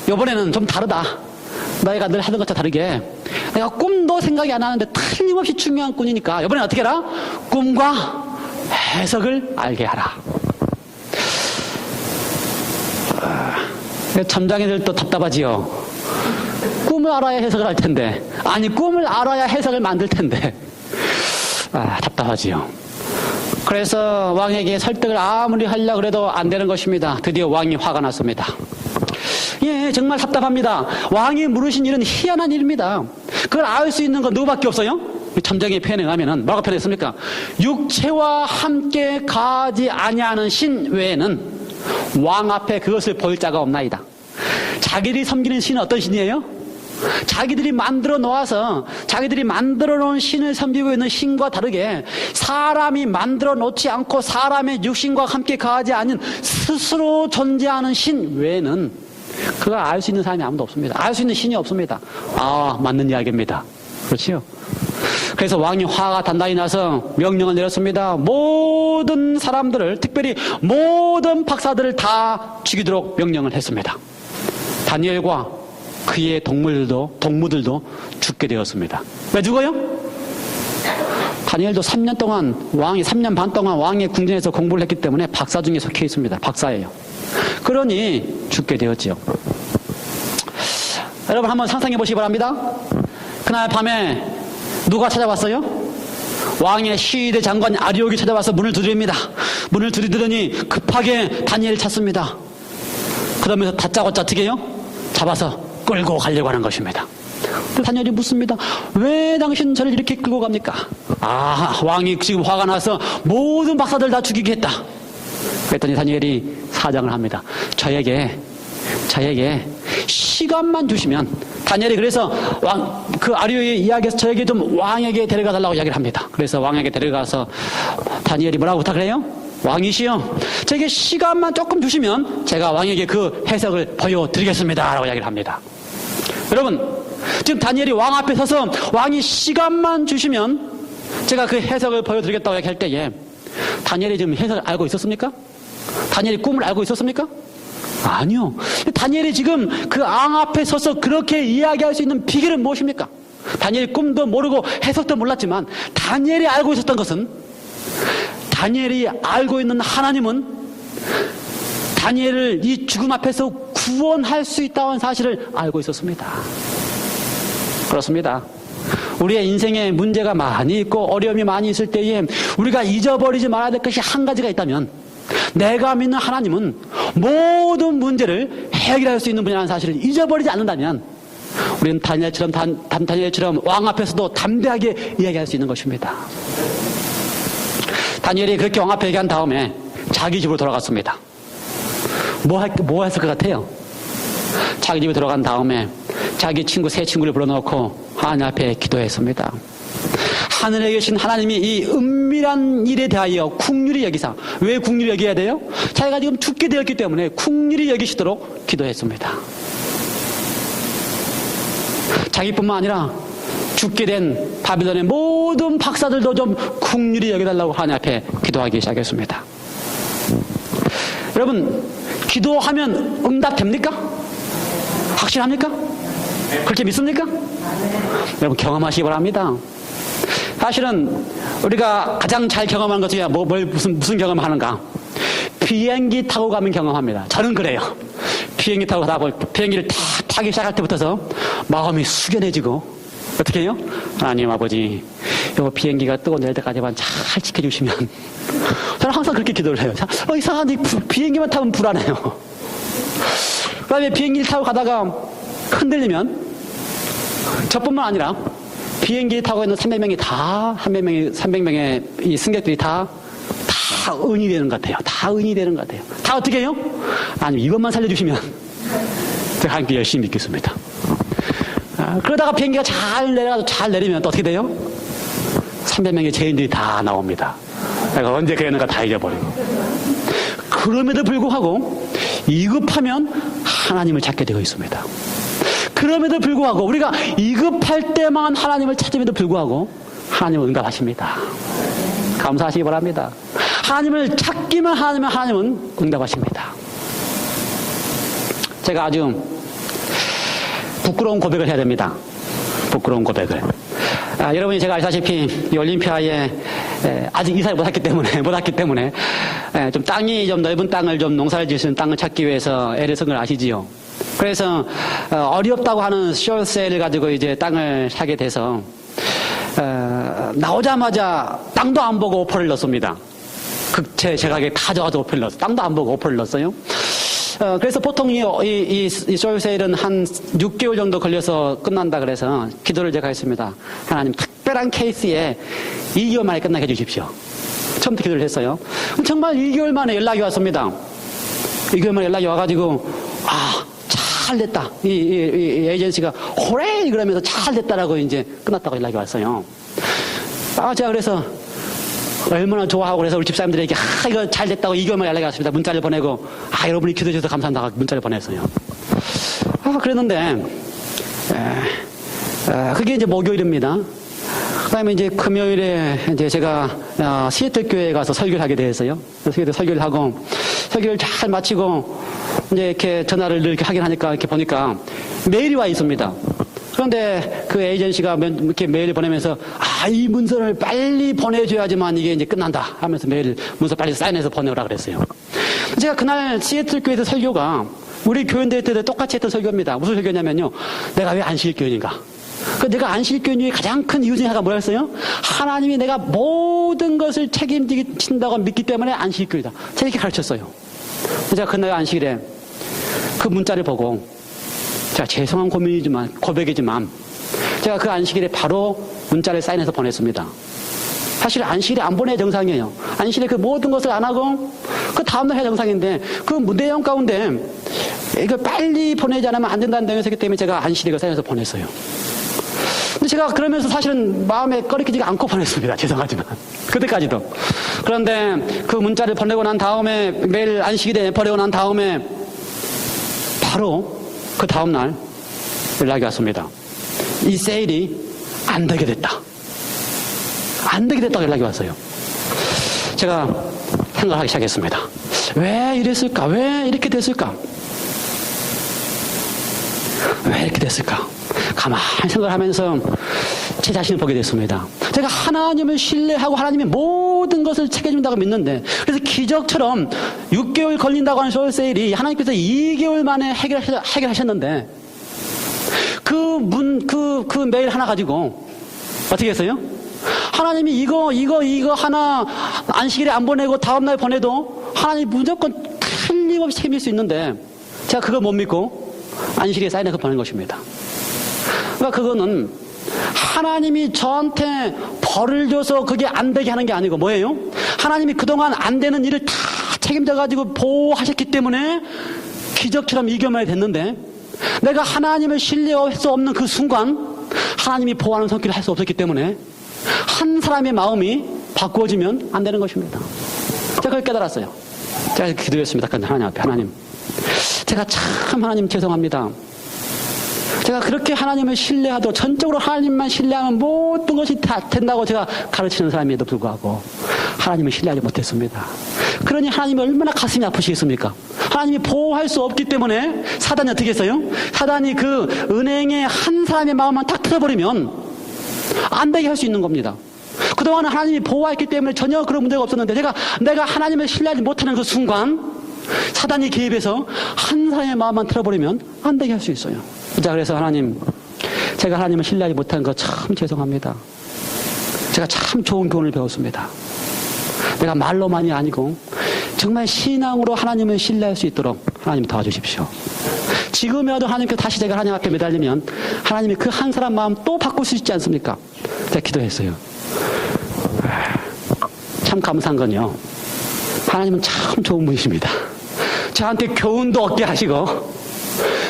이번에는 좀 다르다. 너희가 늘 하던 것과 다르게 내가 꿈도 생각이 안 나는데 틀림없이 중요한 꿈이니까 이번엔 어떻게 해라? 꿈과 해석을 알게 하라. 점장이들도 답답하지요. 꿈을 알아야 해석을 할 텐데, 아니 꿈을 알아야 해석을 만들 텐데 답답하지요. 그래서 왕에게 설득을 아무리 하려고 해도 안 되는 것입니다. 드디어 왕이 화가 났습니다. 예, 정말 답답합니다. 왕이 물으신 일은 희한한 일입니다. 그걸 알 수 있는 건 누구밖에 없어요? 점쟁이 표현에 의하면은 뭐라고 표현했습니까? 육체와 함께 가지 아니하는 신 외에는 왕 앞에 그것을 보일 자가 없나이다. 자기들이 섬기는 신은 어떤 신이에요? 자기들이 만들어 놓아서 자기들이 만들어 놓은 신을 섬기고 있는 신과 다르게 사람이 만들어 놓지 않고 사람의 육신과 함께 가지 않은 스스로 존재하는 신 외에는 그걸 알 수 있는 사람이 아무도 없습니다. 알 수 있는 신이 없습니다. 맞는 이야기입니다. 그렇지요? 그래서 왕이 화가 단단히 나서 명령을 내렸습니다. 모든 사람들을, 특별히 모든 박사들을 다 죽이도록 명령을 했습니다. 다니엘과 그의 동무들도 죽게 되었습니다. 왜 죽어요? 다니엘도 3년 반 동안 왕의 궁전에서 공부를 했기 때문에 박사 중에 속해 있습니다. 박사예요. 그러니 죽게 되었지요. 여러분 한번 상상해 보시기 바랍니다. 그날 밤에 누가 찾아왔어요? 왕의 시위대 장관 아리옥이 찾아와서 문을 두드립니다. 문을 두드리더니 급하게 다니엘을 찾습니다. 그러면서 다짜고짜 어떻게 해요? 잡아서 끌고 가려고 하는 것입니다. 다니엘이 묻습니다. 왜 당신 저를 이렇게 끌고 갑니까? 왕이 지금 화가 나서 모든 박사들 다 죽이게 했다. 그랬더니 다니엘이 사정을 합니다. 저에게 시간만 주시면, 다니엘이 그래서 그 아리오의 이야기에서 저에게 좀 왕에게 데려가 달라고 이야기를 합니다. 그래서 왕에게 데려가서 다니엘이 뭐라고 부탁을 해요? 왕이시여, 저에게 시간만 조금 주시면 제가 왕에게 그 해석을 보여드리겠습니다 라고 이야기를 합니다. 여러분, 지금 다니엘이 왕 앞에 서서 왕이 시간만 주시면 제가 그 해석을 보여드리겠다고 이야기할 때에 다니엘이 지금 해석을 알고 있었습니까? 다니엘이 꿈을 알고 있었습니까? 아니요. 다니엘이 지금 그 왕 앞에 서서 그렇게 이야기할 수 있는 비결은 무엇입니까? 다니엘이 꿈도 모르고 해석도 몰랐지만 다니엘이 알고 있었던 것은, 다니엘이 알고 있는 하나님은 다니엘을 이 죽음 앞에서 구원할 수 있다는 사실을 알고 있었습니다. 그렇습니다. 우리의 인생에 문제가 많이 있고 어려움이 많이 있을 때에 우리가 잊어버리지 말아야 될 것이 한 가지가 있다면, 내가 믿는 하나님은 모든 문제를 해결할 수 있는 분이라는 사실을 잊어버리지 않는다면 우리는 다니엘처럼 왕 앞에서도 담대하게 이야기할 수 있는 것입니다. 다니엘이 그렇게 왕 앞에 얘기한 다음에 자기 집으로 돌아갔습니다. 뭐 했을 것 같아요? 자기 집에 들어간 다음에 자기 세 친구를 불러놓고 하나님 앞에 기도했습니다. 하늘에 계신 하나님이 이 은밀한 일에 대하여 긍휼히 여기사, 왜 긍휼히 여겨야 돼요? 자기가 지금 죽게 되었기 때문에 긍휼히 여기시도록 기도했습니다. 자기뿐만 아니라 죽게 된 바빌론의 모든 박사들도 좀 긍휼히 여겨달라고 하나님 앞에 기도하기 시작했습니다. 여러분, 기도하면 응답됩니까? 확실합니까? 그렇게 믿습니까? 여러분, 경험하시기 바랍니다. 사실은 우리가 가장 잘 경험하는 것 중에 무슨 경험을 하는가? 비행기 타고 가면 경험합니다. 저는 그래요. 비행기 타고 가다 보면 비행기를 타기 시작할 때부터서 마음이 숙연해지고, 어떻게 해요? 하나님 아버지, 요 비행기가 뜨고 내릴 때까지만 잘 지켜주시면. 저는 항상 그렇게 기도를 해요. 이상하게 비행기만 타면 불안해요. 그 다음에 비행기를 타고 가다가 흔들리면 저뿐만 아니라 비행기 타고 있는 300명의 이 승객들이 다 은이 되는 것 같아요. 다 은이 되는 것 같아요. 다 어떻게 해요? 아니, 이것만 살려주시면 제가 함께 열심히 믿겠습니다. 그러다가 비행기가 잘 내리면 또 어떻게 돼요? 300명의 죄인들이 다 나옵니다. 내가 언제 그랬는가 다 잊어버리고. 그럼에도 불구하고 이급하면 하나님을 찾게 되어 있습니다. 그럼에도 불구하고 우리가 이급할 때만 하나님을 찾음에도 불구하고 하나님은 응답하십니다. 감사하시기 바랍니다. 하나님을 찾기만 하면 하나님은 응답하십니다. 제가 아주 부끄러운 고백을 해야 됩니다. 부끄러운 고백을. 여러분이 제가 아시다시피 이 올림피아에 아직 이사를 못했기 때문에 좀 넓은 땅을 좀 농사를 지을 수 있는 땅을 찾기 위해서 애를 쓴 걸 아시지요. 그래서 어렵다고 하는 쇼셀을 가지고 이제 땅을 사게 돼서 나오자마자 땅도 안 보고 오퍼를 넣습니다. 제 가게에 다 적어서 오퍼를 넣었어요. 땅도 안 보고 오퍼를 넣었어요. 그래서 보통 이 쇼셀은 한 6개월 정도 걸려서 끝난다 그래서 기도를 제가 했습니다. 하나님, 특별한 케이스에 2개월 만에 끝나게 해주십시오. 처음부터 기도를 했어요. 정말 2개월 만에 연락이 왔습니다. 2개월 만에 연락이 와가지고 잘 됐다. 이 에이전시가 호레이 그러면서 잘 됐다라고 이제 끝났다고 연락이 왔어요. 제가 그래서 얼마나 좋아하고 그래서 우리 집사람들에게 이거 잘 됐다고 2개월 만에 연락이 왔습니다. 문자를 보내고 여러분이 기도해 주셔서 감사합니다. 문자를 보냈어요. 그랬는데 그게 이제 목요일입니다. 그다음에 이제 금요일에 이제 제가 시애틀 교회에 가서 설교를 하게 되었어요. 그래서 설교를 하고 설교를 잘 마치고 이제 이렇게 전화를 이렇게 하긴 하니까 이렇게 보니까 메일이 와 있습니다. 그런데 그 에이전시가 이렇게 메일을 보내면서 이 문서를 빨리 보내줘야지만 이게 이제 끝난다 하면서 문서 빨리 사인해서 보내오라 그랬어요. 제가 그날 시애틀 교회에서 설교가 우리 교인들 때도 똑같이 했던 설교입니다. 무슨 설교냐면요. 내가 왜 안식일교인인가? 내가 안식일교인의 가장 큰 이유 중에 하나가 뭐였어요? 하나님이 내가 모든 것을 책임지신다고 믿기 때문에 안식일교이다. 제가 이렇게 가르쳤어요. 제가 그날 안식일에 그 문자를 보고 제가 죄송한 고백이지만 제가 그 안식일에 바로 문자를 사인해서 보냈습니다. 사실 안식일에 안 보내야 정상이에요. 안식일에 그 모든 것을 안 하고 그 다음날 해야 정상인데 그 내용 가운데 이거 빨리 보내지 않으면 안 된다는 내용이 있기 때문에 제가 안식일에 사인해서 보냈어요. 근데 제가 그러면서 사실은 마음에 꺼리끼지가 않고 보냈습니다. 죄송하지만 그때까지도. 그런데 그 문자를 보내고 난 다음에 매일 안식일에 보내고 난 다음에 바로 그 다음날 연락이 왔습니다. 이 세일이 안 되게 됐다. 안 되게 됐다고 연락이 왔어요. 제가 생각하기 시작했습니다. 왜 이랬을까? 왜 이렇게 됐을까? 왜 이렇게 됐을까? 가만히 생각을 하면서 제 자신을 보게 됐습니다. 제가 하나님을 신뢰하고 하나님이 모든 것을 책임진다고 믿는데, 그래서 기적처럼 6개월 걸린다고 하는 쇼세일이 하나님께서 2개월 만에 해결하셨는데, 그 메일 하나 가지고 어떻게 했어요? 하나님이 이거 하나 안식일에 안 보내고 다음날 보내도 하나님이 무조건 틀림없이 책임질 수 있는데, 제가 그거 못 믿고 안식일에 사인해서 보낸 것입니다. 그러니까 그거는 하나님이 저한테 벌을 줘서 그게 안 되게 하는 게 아니고 뭐예요? 하나님이 그동안 안 되는 일을 다 책임져가지고 보호하셨기 때문에 기적처럼 2개월만에 됐는데, 내가 하나님을 신뢰할 수 없는 그 순간 하나님이 보호하는 손길을 할 수 없었기 때문에 한 사람의 마음이 바꾸어지면 안 되는 것입니다. 제가 그걸 깨달았어요. 제가 기도했습니다. 하나님 앞에, 하나님, 제가 참 하나님 죄송합니다. 제가 그렇게 하나님을 신뢰하도록 전적으로 하나님만 신뢰하면 모든 것이 다 된다고 제가 가르치는 사람에도 불구하고 하나님을 신뢰하지 못했습니다. 그러니 하나님이 얼마나 가슴이 아프시겠습니까? 하나님이 보호할 수 없기 때문에 사단이 어떻게 했어요? 사단이 그 은행의 한 사람의 마음만 딱 틀어버리면 안 되게 할 수 있는 겁니다. 그동안은 하나님이 보호했기 때문에 전혀 그런 문제가 없었는데, 내가 하나님을 신뢰하지 못하는 그 순간 사단이 개입해서 한 사람의 마음만 틀어버리면 안 되게 할 수 있어요. 자, 그래서 하나님, 제가 하나님을 신뢰하지 못한 거 참 죄송합니다. 제가 참 좋은 교훈을 배웠습니다. 내가 말로만이 아니고 정말 신앙으로 하나님을 신뢰할 수 있도록 하나님 도와주십시오. 지금이라도 하나님께 다시 제가 하나님 앞에 매달리면 하나님이 그 한 사람 마음 또 바꿀 수 있지 않습니까? 제가 기도했어요. 참 감사한 건요, 하나님은 참 좋은 분이십니다. 저한테 교훈도 얻게 하시고,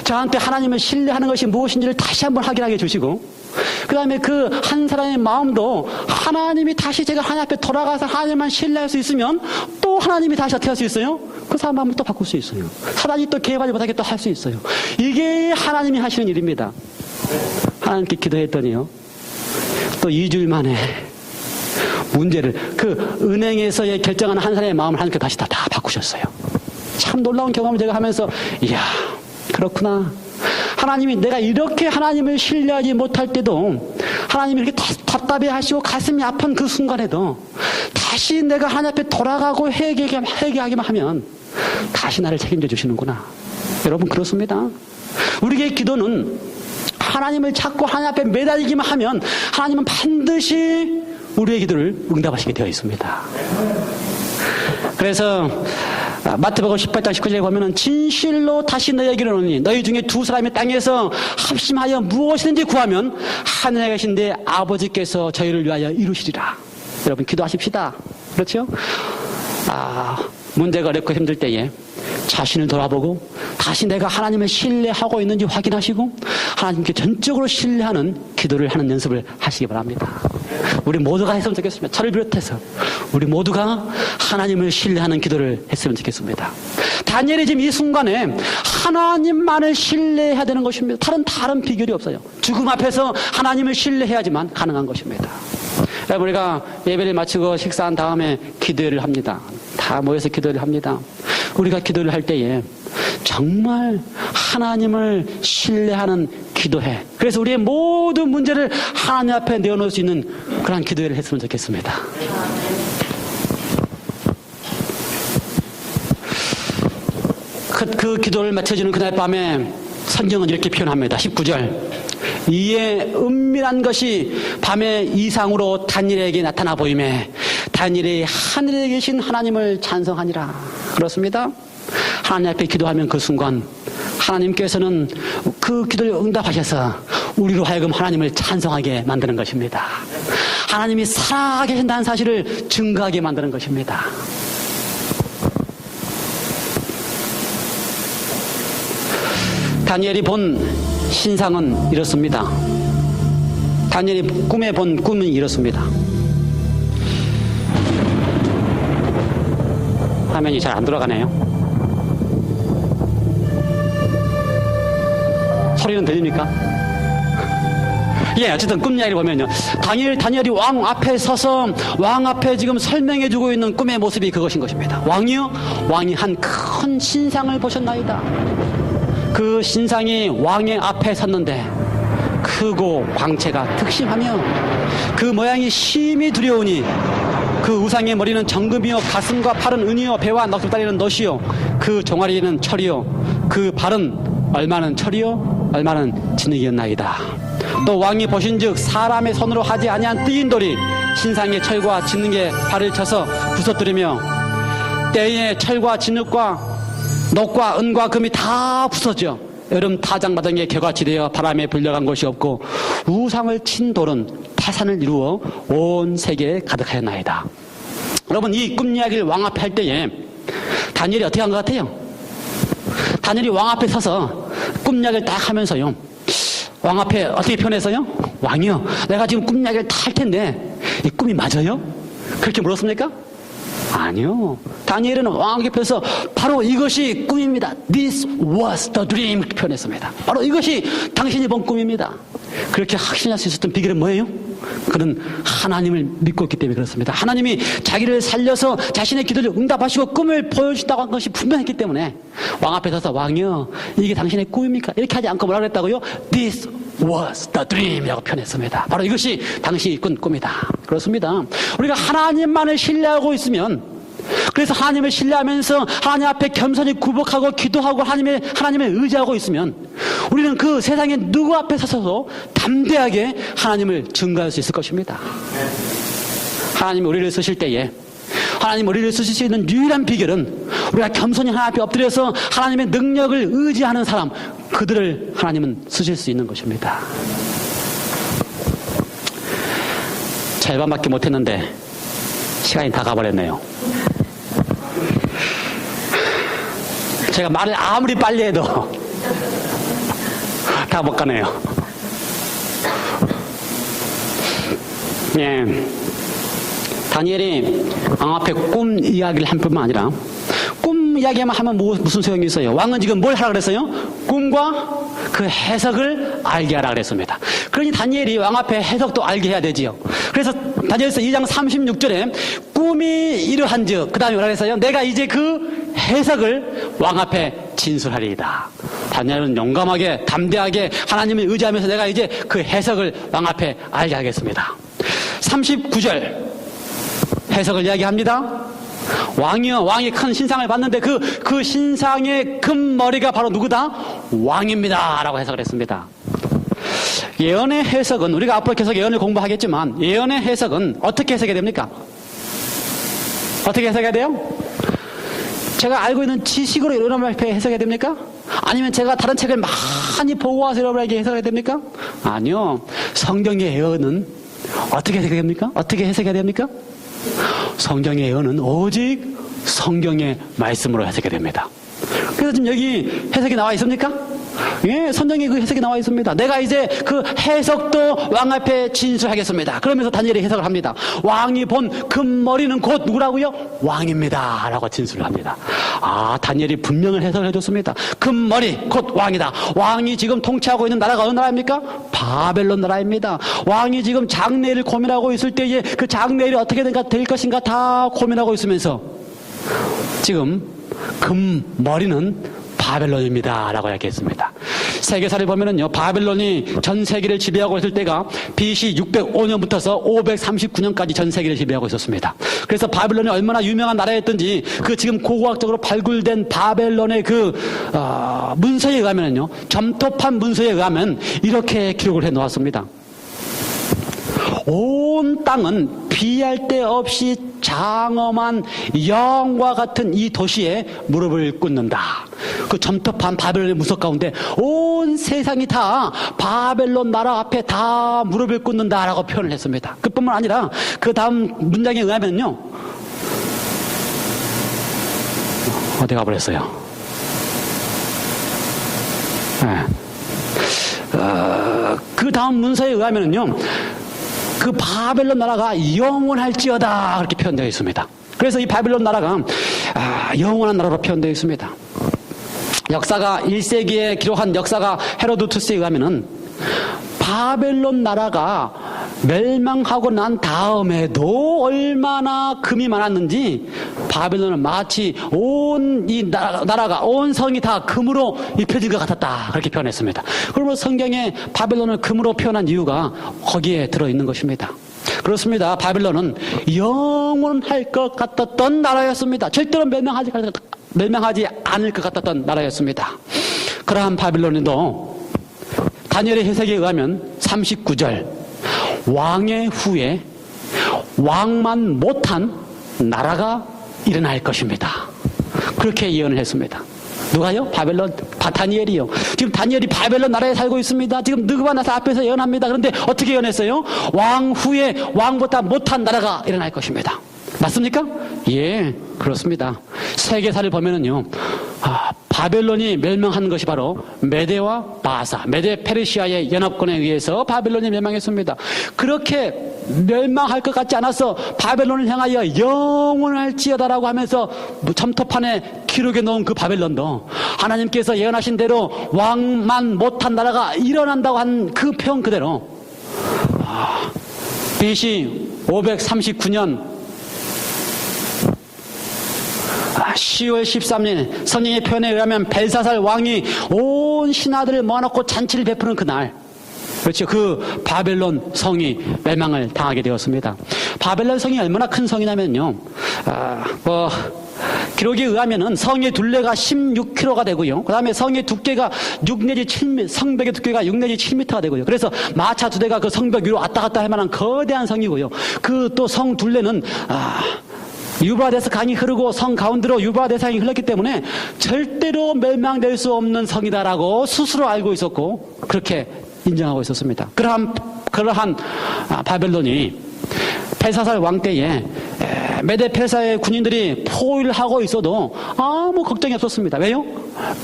저한테 하나님을 신뢰하는 것이 무엇인지를 다시 한번 확인하게 해주시고, 그 다음에 그 한 사람의 마음도 하나님이 다시 제가 하나님 앞에 돌아가서 하나님만 신뢰할 수 있으면 또 하나님이 다시 어떻게 할 수 있어요? 그 사람 마음을 또 바꿀 수 있어요. 사단이 또 개입하지 못하게 또 할 수 있어요. 이게 하나님이 하시는 일입니다. 하나님께 기도했더니요, 또 2주일 만에 문제를, 그 은행에서의 결정하는 한 사람의 마음을 하나님께 다시 다 바꾸셨어요. 참 놀라운 경험을 제가 하면서, 이야, 그렇구나. 하나님이 내가 이렇게 하나님을 신뢰하지 못할 때도 하나님이 이렇게 답답해 하시고 가슴이 아픈 그 순간에도 다시 내가 하나님 앞에 돌아가고 회개하기만 하면 다시 나를 책임져 주시는구나. 여러분, 그렇습니다. 우리의 기도는 하나님을 찾고 하나님 앞에 매달리기만 하면 하나님은 반드시 우리의 기도를 응답하시게 되어 있습니다. 그래서 마태복음 18장 19절에 보면은, 진실로 다시 너희에게 이르노니 너희 중에 두 사람이 땅에서 합심하여 무엇이든지 구하면 하늘에 계신 내 아버지께서 저희를 위하여 이루시리라. 여러분, 기도하십시다. 그렇죠? 문제가 어렵고 힘들 때에 자신을 돌아보고 다시 내가 하나님을 신뢰하고 있는지 확인하시고 하나님께 전적으로 신뢰하는 기도를 하는 연습을 하시기 바랍니다. 우리 모두가 했으면 좋겠습니다. 저를 비롯해서 우리 모두가 하나님을 신뢰하는 기도를 했으면 좋겠습니다. 다니엘이 지금 이 순간에 하나님만을 신뢰해야 되는 것입니다. 다른 비결이 없어요. 죽음 앞에서 하나님을 신뢰해야지만 가능한 것입니다. 여러분, 우리가 예배를 마치고 식사한 다음에 기도를 합니다. 다 모여서 기도를 합니다. 우리가 기도를 할 때에 정말 하나님을 신뢰하는 기도회. 그래서 우리의 모든 문제를 하나님 앞에 내어놓을 수 있는 그런 기도회를 했으면 좋겠습니다. 그 기도를 마쳐주는 그날 밤에 성경은 이렇게 표현합니다. 19절. 이에 은밀한 것이 밤의 이상으로 다니엘에게 나타나 보이매 다니엘이 하늘에 계신 하나님을 찬송하니라. 그렇습니다. 하나님 앞에 기도하면 그 순간 하나님께서는 그 기도를 응답하셔서 우리로 하여금 하나님을 찬송하게 만드는 것입니다. 하나님이 살아계신다는 사실을 증거하게 만드는 것입니다. 다니엘이 본 신상은 이렇습니다. 다니엘이 꿈에 본 꿈은 이렇습니다. 화면이 잘 안 돌아가네요. 소리는 들립니까? 예, 어쨌든 꿈 이야기를 보면요. 다니엘이 왕 앞에 서서 왕 앞에 지금 설명해주고 있는 꿈의 모습이 그것인 것입니다. 왕이요? 왕이 한 큰 신상을 보셨나이다. 그 신상이 왕의 앞에 섰는데 크고 광채가 특심하며 그 모양이 심히 두려우니 그 우상의 머리는 정금이요 가슴과 팔은 은이요 배와 넉넉다리는 넛이요 그 종아리는 철이요 그 발은 얼마는 철이요 얼마는 진흙이었나이다. 또 왕이 보신즉 사람의 손으로 하지 아니한 띠인 돌이 신상의 철과 진흙의 발을 쳐서 부서뜨리며 때에 철과 진흙과 놋과 은과 금이 다 부서져 여름 타작마당에 겨같이 되어 바람에 불려간 것이 없고 우상을 친 돌은 태산을 이루어 온 세계에 가득하였나이다. 여러분, 이 꿈 이야기를 왕 앞에 할 때에 다니엘이 어떻게 한 것 같아요? 다니엘이 왕 앞에 서서 꿈 이야기를 딱 하면서요, 왕 앞에 어떻게 표현했어요? 왕이요, 내가 지금 꿈 이야기를 다 할 텐데 이 꿈이 맞아요? 그렇게 물었습니까? 아니요. 다니엘은 왕 앞에서 바로 이것이 꿈입니다. This was the dream 이렇게 표현했습니다. 바로 이것이 당신이 본 꿈입니다. 그렇게 확신할 수 있었던 비결은 뭐예요? 그는 하나님을 믿고 있기 때문에 그렇습니다. 하나님이 자기를 살려서 자신의 기도를 응답하시고 꿈을 보여주신다고 한 것이 분명했기 때문에 왕 앞에 서서 왕이요, 이게 당신의 꿈입니까? 이렇게 하지 않고 뭐라 그랬다고요? This was the dream 이라고 표현했습니다. 바로 이것이 당신이 꾼 꿈이다. 그렇습니다. 우리가 하나님만을 신뢰하고 있으면, 그래서 하나님을 신뢰하면서 하나님 앞에 겸손히 굴복하고 기도하고 하나님을 의지하고 있으면 우리는 그 세상에 누구 앞에 서서도 담대하게 하나님을 증거할 수 있을 것입니다. 하나님이 우리를 쓰실 때에, 하나님 우리를 쓰실 수 있는 유일한 비결은 우리가 겸손히 하나님 앞에 엎드려서 하나님의 능력을 의지하는 사람, 그들을 하나님은 쓰실 수 있는 것입니다. 절반밖에 못했는데 시간이 다 가버렸네요. 제가 말을 아무리 빨리 해도 다 못 가네요. 예. 다니엘이 왕 앞에 꿈 이야기를 한 뿐만 아니라, 꿈 이야기만 하면 무슨 소용이 있어요? 왕은 지금 뭘 하라 그랬어요? 꿈과 그 해석을 알게 하라 그랬습니다. 그러니 다니엘이 왕 앞에 해석도 알게 해야 되지요. 그래서 다니엘서 2장 36절에 꿈이 이러한즉, 그 다음에 뭐라 그랬어요? 내가 이제 그 해석을 왕 앞에 진술하리이다. 다니엘은 용감하게 담대하게 하나님을 의지하면서 내가 이제 그 해석을 왕 앞에 알게 하겠습니다. 39절 해석을 이야기합니다. 왕이요, 왕이 큰 신상을 봤는데 그 신상의 금머리가 바로 누구다? 왕입니다 라고 해석을 했습니다. 예언의 해석은, 우리가 앞으로 계속 예언을 공부하겠지만, 예언의 해석은 어떻게 해석해야 됩니까? 어떻게 해석해야 돼요? 제가 알고 있는 지식으로 여러분에게 해석해야 됩니까? 아니면 제가 다른 책을 많이 보고 와서 여러분에게 해석해야 됩니까? 아니요. 성경의 예언은 어떻게 해석해야 됩니까? 어떻게 해석해야 됩니까? 성경의 예언은 오직 성경의 말씀으로 해석해야 됩니다. 그래서 지금 여기 해석이 나와 있습니까? 예, 성경에 그 해석이 나와 있습니다. 내가 이제 그 해석도 왕 앞에 진술하겠습니다. 그러면서 다니엘이 해석을 합니다. 왕이 본 금머리는 곧 누구라고요? 왕입니다 라고 진술을 합니다. 아, 다니엘이 분명한 해석을 해줬습니다. 금머리 곧 왕이다. 왕이 지금 통치하고 있는 나라가 어느 나라입니까? 바벨론 나라입니다. 왕이 지금 장래를 고민하고 있을 때에 그 장래일이 어떻게 될 것인가 다 고민하고 있으면서 지금 금머리는 바벨론입니다 라고 이야기했습니다. 세계사를 보면은요, 바벨론이 전 세계를 지배하고 있을 때가 BC 605년부터서 539년까지 전 세계를 지배하고 있었습니다. 그래서 바벨론이 얼마나 유명한 나라였던지 그 지금 고고학적으로 발굴된 바벨론의 그 문서에 의하면은요, 점토판 문서에 의하면 이렇게 기록을 해 놓았습니다. 온 땅은 비할 데 없이 장엄한 영과 같은 이 도시에 무릎을 꿇는다. 그 점토판 바벨론의 문서 가운데 온 세상이 다 바벨론 나라 앞에 다 무릎을 꿇는다라고 표현을 했습니다. 그뿐만 아니라 그 다음 문장에 의하면요, 어디 가버렸어요? 네. 그 다음 문서에 의하면요, 그 바벨론 나라가 영원할지어다 그렇게 표현되어 있습니다. 그래서 이 바벨론 나라가 영원한 나라로 표현되어 있습니다. 역사가 1세기에 기록한 역사가 헤로도투스에 의하면은 바벨론 나라가 멸망하고 난 다음에도 얼마나 금이 많았는지 바벨론은 마치 온 이 나라가 온 성이 다 금으로 입혀진 것 같았다 그렇게 표현했습니다. 그러므로 성경에 바벨론을 금으로 표현한 이유가 거기에 들어있는 것입니다. 그렇습니다. 바벨론은 영원할 것 같았던 나라였습니다. 절대로 멸망하지 않을 것 같았던 나라였습니다. 그러한 바벨론도 다니엘의 해석에 의하면 39절 왕의 후에 왕만 못한 나라가 일어날 것입니다. 그렇게 예언을 했습니다. 누가요? 바벨론, 다니엘이요. 지금 다니엘이 바벨론 나라에 살고 있습니다. 지금 느부갓네살 앞에서 예언합니다. 그런데 어떻게 예언했어요? 왕 후에 왕보다 못한 나라가 일어날 것입니다. 맞습니까? 예, 그렇습니다. 세계사를 보면은요, 바벨론이 멸망한 것이 바로 메데와 바사, 메데 페르시아의 연합군에 의해서 바벨론이 멸망했습니다. 그렇게 멸망할 것 같지 않아서 바벨론을 향하여 영원할지어다라고 하면서 점토판에 기록해 놓은 그 바벨론도 하나님께서 예언하신 대로 왕만 못한 나라가 일어난다고 한 그 표현 그대로 BC 539년 10월 13일 성경의 표현에 의하면 벨사살 왕이 온 신하들을 모아놓고 잔치를 베푸는 그날, 그렇죠, 그 바벨론 성이 멸망을 당하게 되었습니다. 바벨론 성이 얼마나 큰 성이냐면요, 기록에 의하면은 성의 둘레가 16km가 되고요. 그 다음에 성의 두께가 6 내지 7m, 성벽의 두께가 6 내지 7m가 되고요. 그래서 마차 2대가 그 성벽 위로 왔다 갔다 할 만한 거대한 성이고요. 그 또 성 둘레는 유브라데스 강이 흐르고 성 가운데로 유브라데스 강이 흘렀기 때문에 절대로 멸망될 수 없는 성이다라고 스스로 알고 있었고 그렇게 인정하고 있었습니다. 그러한 바벨론이 벨사살 왕 때에 메데 페르시아의 군인들이 포위를 하고 있어도 아무 걱정이 없었습니다. 왜요?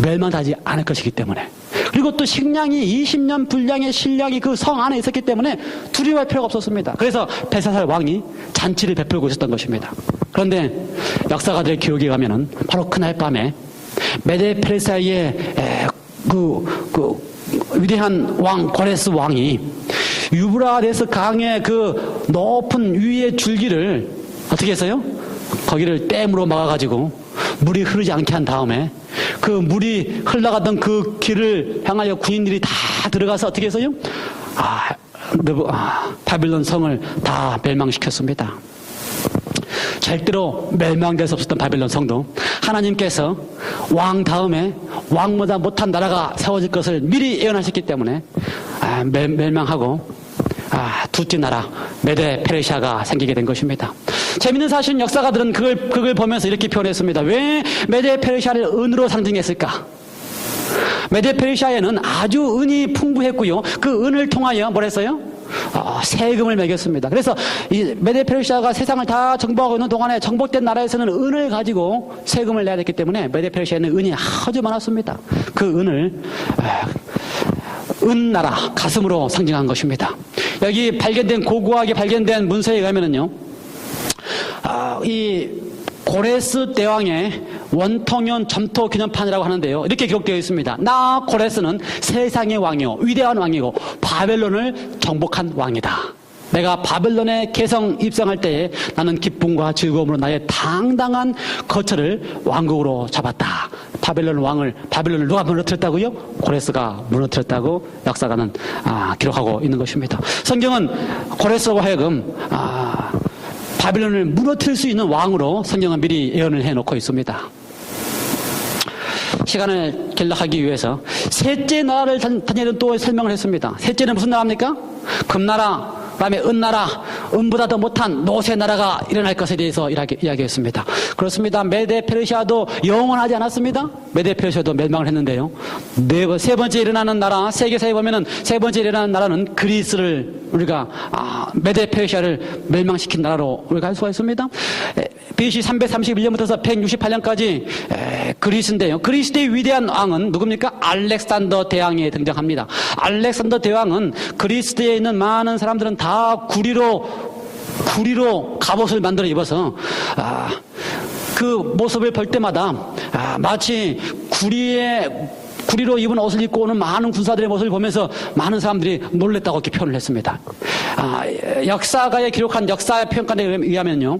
멸망하지 않을 것이기 때문에. 그리고 또 식량이 20년 분량의 식량이 그 성 안에 있었기 때문에 두려워할 필요가 없었습니다. 그래서 벨사살 왕이 잔치를 베풀고 있었던 것입니다. 그런데 역사가들의 기록에 가면은 바로 그날 밤에 메데 페르시아의 위대한 왕 고레스 왕이 유브라데스 강의 그 높은 위의 줄기를 어떻게 했어요? 거기를 댐으로 막아가지고 물이 흐르지 않게 한 다음에 그 물이 흘러가던 그 길을 향하여 군인들이 다 들어가서 어떻게 했어요? 바벨론 성을 다 멸망시켰습니다. 절대로 멸망될 수 없었던 바벨론 성도 하나님께서 왕 다음에 왕보다 못한 나라가 세워질 것을 미리 예언하셨기 때문에 멸망하고 둘째 나라 메데 페르시아가 생기게 된 것입니다. 재밌는 사실은 역사가들은 그걸 보면서 이렇게 표현했습니다. 왜 메데 페르시아를 은으로 상징했을까? 메데 페르시아에는 아주 은이 풍부했고요. 그 은을 통하여 뭘 했어요? 세금을 매겼습니다. 그래서 이 메데 페르시아가 세상을 다 정복하고 있는 동안에 정복된 나라에서는 은을 가지고 세금을 내야 됐기 때문에 메데 페르시아에는 은이 아주 많았습니다. 그 은을 은나라, 가슴으로 상징한 것입니다. 여기 고고하게 발견된 문서에 의하면은요, 이 고레스 대왕의 원통연 점토 기념판이라고 하는데요, 이렇게 기록되어 있습니다. 나 고레스는 세상의 왕이요 위대한 왕이고 바벨론을 정복한 왕이다. 내가 바벨론에 개성 입성할 때에 나는 기쁨과 즐거움으로 나의 당당한 거처를 왕국으로 잡았다. 바벨론을 누가 무너뜨렸다고요? 고레스가 무너뜨렸다고 역사가는 기록하고 있는 것입니다. 성경은 고레스로 하여금 바벨론을 무너뜨릴 수 있는 왕으로 성경은 미리 예언을 해놓고 있습니다. 시간을 결락하기 위해서 셋째 나라를 다니엘은 또 설명을 했습니다. 셋째는 무슨 나라입니까? 금나라, 그 다음에 은나라, 은보다 더 못한 노새 나라가 일어날 것에 대해서 이야기했습니다. 그렇습니다. 메데 페르시아도 영원하지 않았습니다. 메데 페르시아도 멸망을 했는데요. 세 번째 일어나는 나라, 세계사에 보면은 세 번째 일어나는 나라는 그리스를 우리가 메데 페르시아를 멸망시킨 나라로 우리가 할 수가 있습니다. BC 331년부터 168년까지 그리스인데요. 그리스의 위대한 왕은 누굽니까? 알렉산더 대왕이 등장합니다. 알렉산더 대왕은 그리스에 있는 많은 사람들은 다 구리로 갑옷을 만들어 입어서 그 모습을 볼 때마다 마치 구리로 입은 옷을 입고 오는 많은 군사들의 모습을 보면서 많은 사람들이 놀랬다고 이렇게 표현을 했습니다. 역사가에 기록한 역사 평가에 의하면요,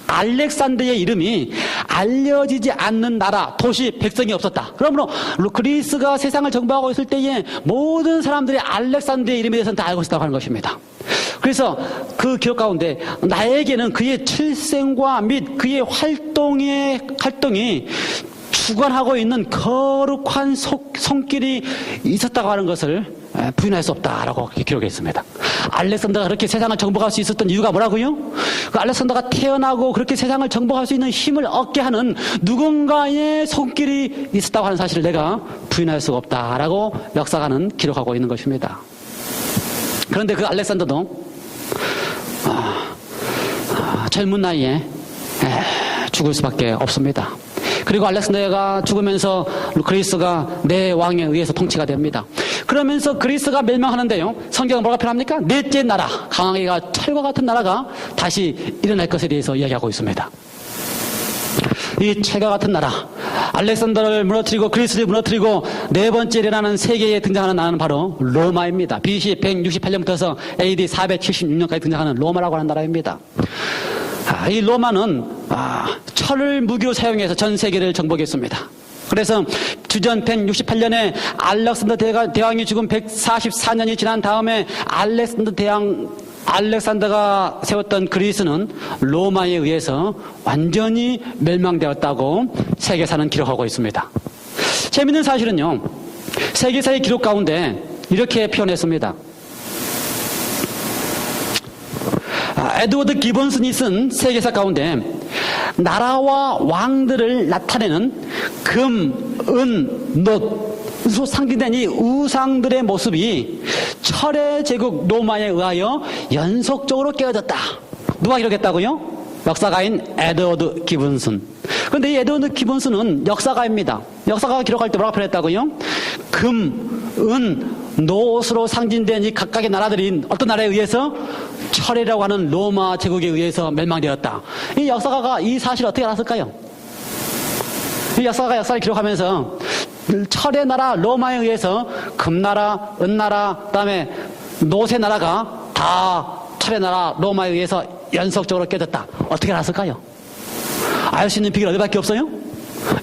알렉산더의 이름이 알려지지 않는 나라, 도시, 백성이 없었다. 그러므로 그리스가 세상을 정복하고 있을 때에 모든 사람들이 알렉산더의 이름에 대해서는 다 알고 있었다고 하는 것입니다. 그래서 그 기록 가운데 나에게는 그의 출생과 및 그의 활동이 주관하고 있는 거룩한 손길이 있었다고 하는 것을 부인할 수 없다라고 기록했습니다. 알렉산더가 그렇게 세상을 정복할 수 있었던 이유가 뭐라고요? 그 알렉산더가 태어나고 그렇게 세상을 정복할 수 있는 힘을 얻게 하는 누군가의 손길이 있었다고 하는 사실을 내가 부인할 수가 없다라고 역사가는 기록하고 있는 것입니다. 그런데 그 알렉산더도 젊은 나이에 죽을 수밖에 없습니다. 그리고 알렉산더가 죽으면서 그리스가 네 왕에 의해서 통치가 됩니다. 그러면서 그리스가 멸망하는데요, 성경은 뭐가 표현합니까? 넷째 나라, 강하게가 철과 같은 나라가 다시 일어날 것에 대해서 이야기하고 있습니다. 이 철과 같은 나라, 알렉산더를 무너뜨리고 그리스를 무너뜨리고 네 번째 일어나는 세계에 등장하는 나라는 바로 로마입니다. BC 168년부터 AD 476년까지 등장하는 로마라고 하는 나라입니다. 이 로마는 철을 무기로 사용해서 전 세계를 정복했습니다. 그래서 주전 168년에 알렉산더 대왕이 죽은 144년이 지난 다음에 알렉산더가 세웠던 그리스는 로마에 의해서 완전히 멸망되었다고 세계사는 기록하고 있습니다. 재미있는 사실은요, 세계사의 기록 가운데 이렇게 표현했습니다. 에드워드 기본슨이 쓴 세계사 가운데 나라와 왕들을 나타내는 금, 은, 놋으로 상징된 이 우상들의 모습이 철의 제국 로마에 의하여 연속적으로 깨어졌다. 누가 기록했다고요? 역사가인 에드워드 기본슨. 그런데 이 에드워드 기본슨은 역사가입니다. 역사가가 기록할 때 뭐라고 표현했다고요? 금, 은, 놋으로 상징된 이 각각의 나라들이 어떤 나라에 의해서? 철이라고 하는 로마 제국에 의해서 멸망되었다. 이 역사가가 이 사실을 어떻게 알았을까요? 이 역사가가 역사를 기록하면서 철의 나라 로마에 의해서 금나라, 은나라, 그 다음에 노새 나라가 다 철의 나라 로마에 의해서 연속적으로 깨졌다. 어떻게 알았을까요? 알 수 있는 비결 어디밖에 없어요?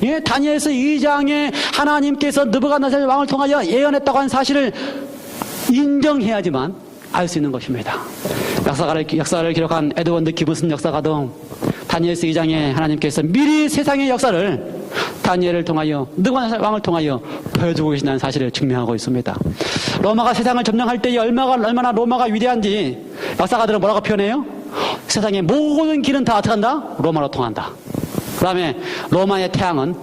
예, 다니엘서 2장에 하나님께서 느부갓네살 왕을 통하여 예언했다고 하는 사실을 인정해야지만 알 수 있는 것입니다. 역사를 기록한 에드워드 기본슨 역사가도 다니엘서 2장에 하나님께서 미리 세상의 역사를 다니엘을 통하여 느부갓네살 왕을 통하여 보여주고 계신다는 사실을 증명하고 있습니다. 로마가 세상을 점령할 때에 얼마나 로마가 위대한지 역사가들은 뭐라고 표현해요? 세상의 모든 길은 다 어떻게 한다? 로마로 통한다. 그 다음에 로마의 태양은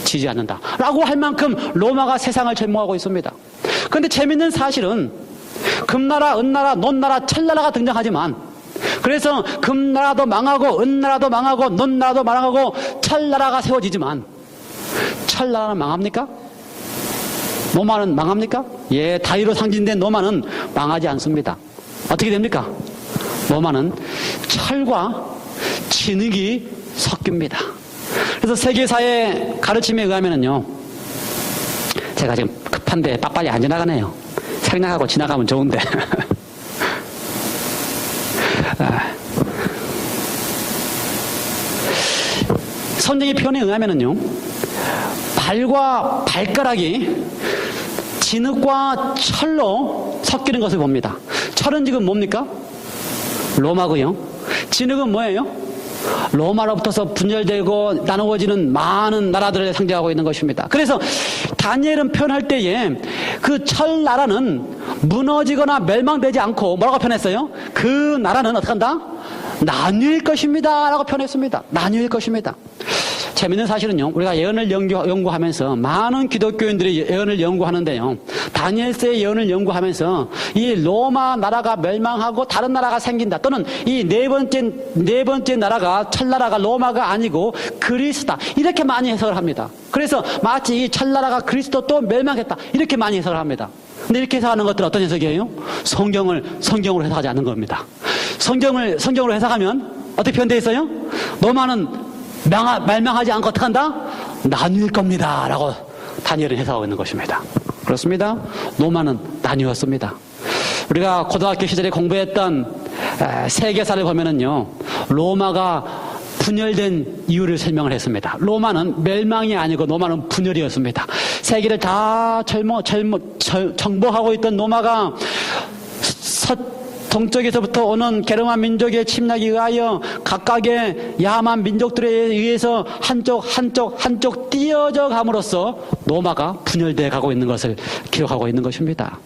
지지 않는다 라고 할 만큼 로마가 세상을 점령하고 있습니다. 그런데 재밌는 사실은 금나라, 은나라, 놋나라, 철나라가 등장하지만, 그래서 금나라도 망하고 은나라도 망하고 놋나라도 망하고 철나라가 세워지지만 철나라는 망합니까? 로마는 망합니까? 예, 다리로 상징된 로마는 망하지 않습니다. 어떻게 됩니까? 로마는 철과 진흙이 섞입니다. 그래서 세계사의 가르침에 의하면요, 제가 지금 급한데 빨리 안 지나가네요. 생략하고 지나가면 좋은데. 성경의 표현에 의하면요, 발과 발가락이 진흙과 철로 섞이는 것을 봅니다. 철은 지금 뭡니까? 로마고요. 진흙은 뭐예요? 로마로부터서 분열되고 나누어지는 많은 나라들을 상징하고 있는 것입니다. 그래서 다니엘은 표현할 때에 그 철 나라는 무너지거나 멸망되지 않고 뭐라고 표현했어요? 그 나라는 어떻게 한다? 나뉠 것입니다 라고 표현했습니다. 나뉠 것입니다. 재밌는 사실은요, 우리가 예언을 연구하면서 많은 기독교인들이 예언을 연구하는데요, 다니엘서의 예언을 연구하면서 이 로마 나라가 멸망하고 다른 나라가 생긴다, 또는 이 네 번째 나라가 철나라가 로마가 아니고 그리스다, 이렇게 많이 해석을 합니다. 그래서 마치 이 철나라가 그리스도 또 멸망했다, 이렇게 많이 해석을 합니다. 근데 이렇게 해석하는 것들은 어떤 해석이에요? 성경으로 해석하지 않는 겁니다. 성경으로 해석하면 어떻게 표현되어 있어요? 로마는 멸망하지 않고 어떻게 한다? 나뉠 겁니다 라고 다니엘은 해석하고 있는 것입니다. 그렇습니다. 로마는 나뉘었습니다. 우리가 고등학교 시절에 공부했던 세계사를 보면은요, 로마가 분열된 이유를 설명을 했습니다. 로마는 멸망이 아니고 로마는 분열이었습니다. 세계를 다 정복하고 있던 로마가 동쪽에서부터 오는 게르만 민족의 침략에 의하여 각각의 야만 민족들에 의해서 한쪽 띄어져 감으로써 로마가 분열되어 가고 있는 것을 기록하고 있는 것입니다.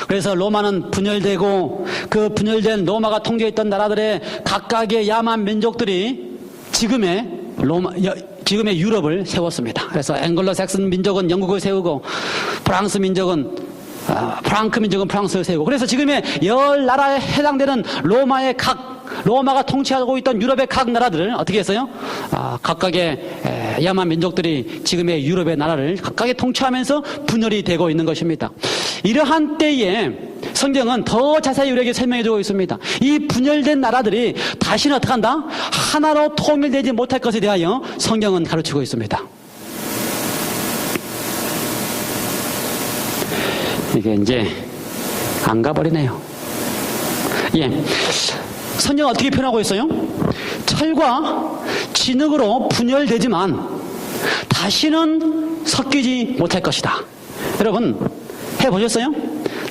그래서 로마는 분열되고 그 분열된 로마가 통제했던 나라들의 각각의 야만 민족들이 지금의 유럽을 세웠습니다. 그래서 앵글로색슨 민족은 영국을 세우고 프랑크 민족은 프랑스를 세우고, 그래서 지금의 10나라에 해당되는 로마가 통치하고 있던 유럽의 각 나라들을 어떻게 했어요? 각각의 야만 민족들이 지금의 유럽의 나라를 각각에 통치하면서 분열이 되고 있는 것입니다. 이러한 때에 성경은 더 자세히 우리에게 설명해주고 있습니다. 이 분열된 나라들이 다시는 어떻게 한다? 하나로 통일되지 못할 것에 대하여 성경은 가르치고 있습니다. 이게 이제 안 가버리네요. 성경은 어떻게 표현하고 있어요? 철과 진흙으로 분열되지만 다시는 섞이지 못할 것이다. 여러분 해보셨어요?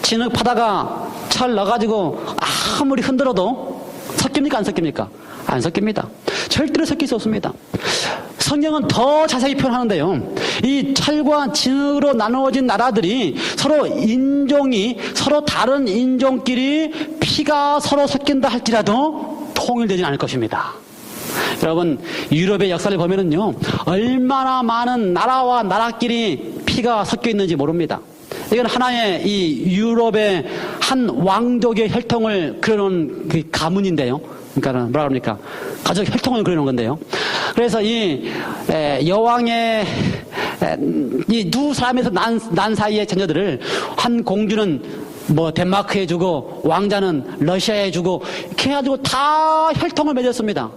진흙 파다가 철 넣어가지고 아무리 흔들어도 섞입니까? 안 섞입니까? 안 섞입니다. 절대로 섞일 수 없습니다. 성경은 더 자세히 표현하는데요, 이 철과 진흙으로 나누어진 나라들이 서로 다른 인종끼리 피가 서로 섞인다 할지라도 통일되지는 않을 것입니다. 여러분 유럽의 역사를 보면은요, 얼마나 많은 나라와 나라끼리 피가 섞여 있는지 모릅니다. 이건 하나의 이 유럽의 한 왕족의 혈통을 그려놓은 그 가문인데요. 그러니까 뭐라 그럽니까? 가족 혈통을 그려놓은 건데요. 그래서 이 여왕의 이 두 사람에서 난 사이의 자녀들을 한 공주는 뭐 덴마크에 주고 왕자는 러시아에 주고 이렇게 해가지고 다 혈통을 맺었습니다.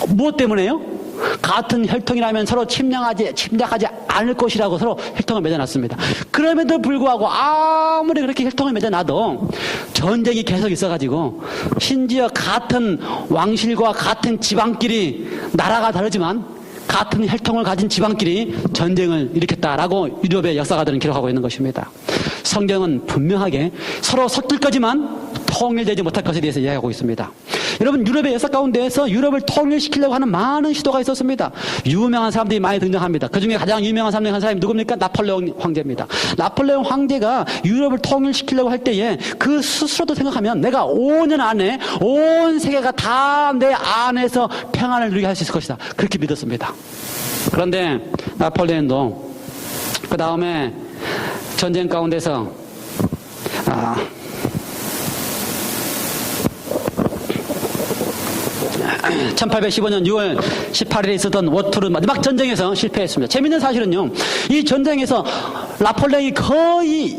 무엇 때문에요? 같은 혈통이라면 서로 침략하지 않을 것이라고 서로 혈통을 맺어놨습니다. 그럼에도 불구하고 아무리 그렇게 혈통을 맺어놔도 전쟁이 계속 있어가지고, 심지어 같은 왕실과 같은 지방끼리, 나라가 다르지만 같은 혈통을 가진 지방끼리 전쟁을 일으켰다라고 유럽의 역사가들은 기록하고 있는 것입니다. 성경은 분명하게 서로 섞일 거지만 통일되지 못할 것에 대해서 이야기하고 있습니다. 여러분 유럽의 역사 가운데에서 유럽을 통일시키려고 하는 많은 시도가 있었습니다. 유명한 사람들이 많이 등장합니다. 그 중에 가장 유명한 사람 중에 한 사람이 누굽니까? 나폴레옹 황제입니다. 나폴레옹 황제가 유럽을 통일시키려고 할 때에 그 스스로도 생각하면 내가 5년 안에 온 세계가 다 내 안에서 평안을 누리게 할 수 있을 것이다, 그렇게 믿었습니다. 그런데 나폴레옹도 그 다음에 전쟁 가운데서 1815년 6월 18일에 있었던 워투르 마지막 전쟁에서 실패했습니다. 재밌는 사실은요, 이 전쟁에서 나폴레옹이 거의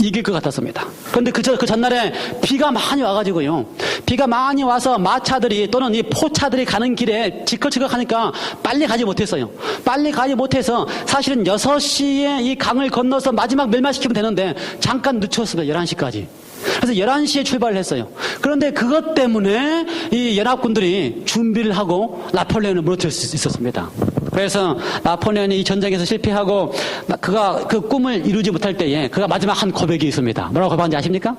이길 것 같았습니다. 그런데 그 전날에 비가 많이 와가지고요, 비가 많이 와서 마차들이 또는 이 포차들이 가는 길에 지커지커 하니까 빨리 가지 못했어요. 빨리 가지 못해서 사실은 6시에 이 강을 건너서 마지막 멸망시키면 되는데 잠깐 늦췄습니다. 11시까지. 그래서 11시에 출발을 했어요. 그런데 그것 때문에 이 연합군들이 준비를 하고 나폴레옹을 무너뜨릴 수 있었습니다. 그래서 나폴레옹이 이 전쟁에서 실패하고 그가 그 꿈을 이루지 못할 때에 그가 마지막 한 고백이 있습니다. 뭐라고 고백하는지 아십니까?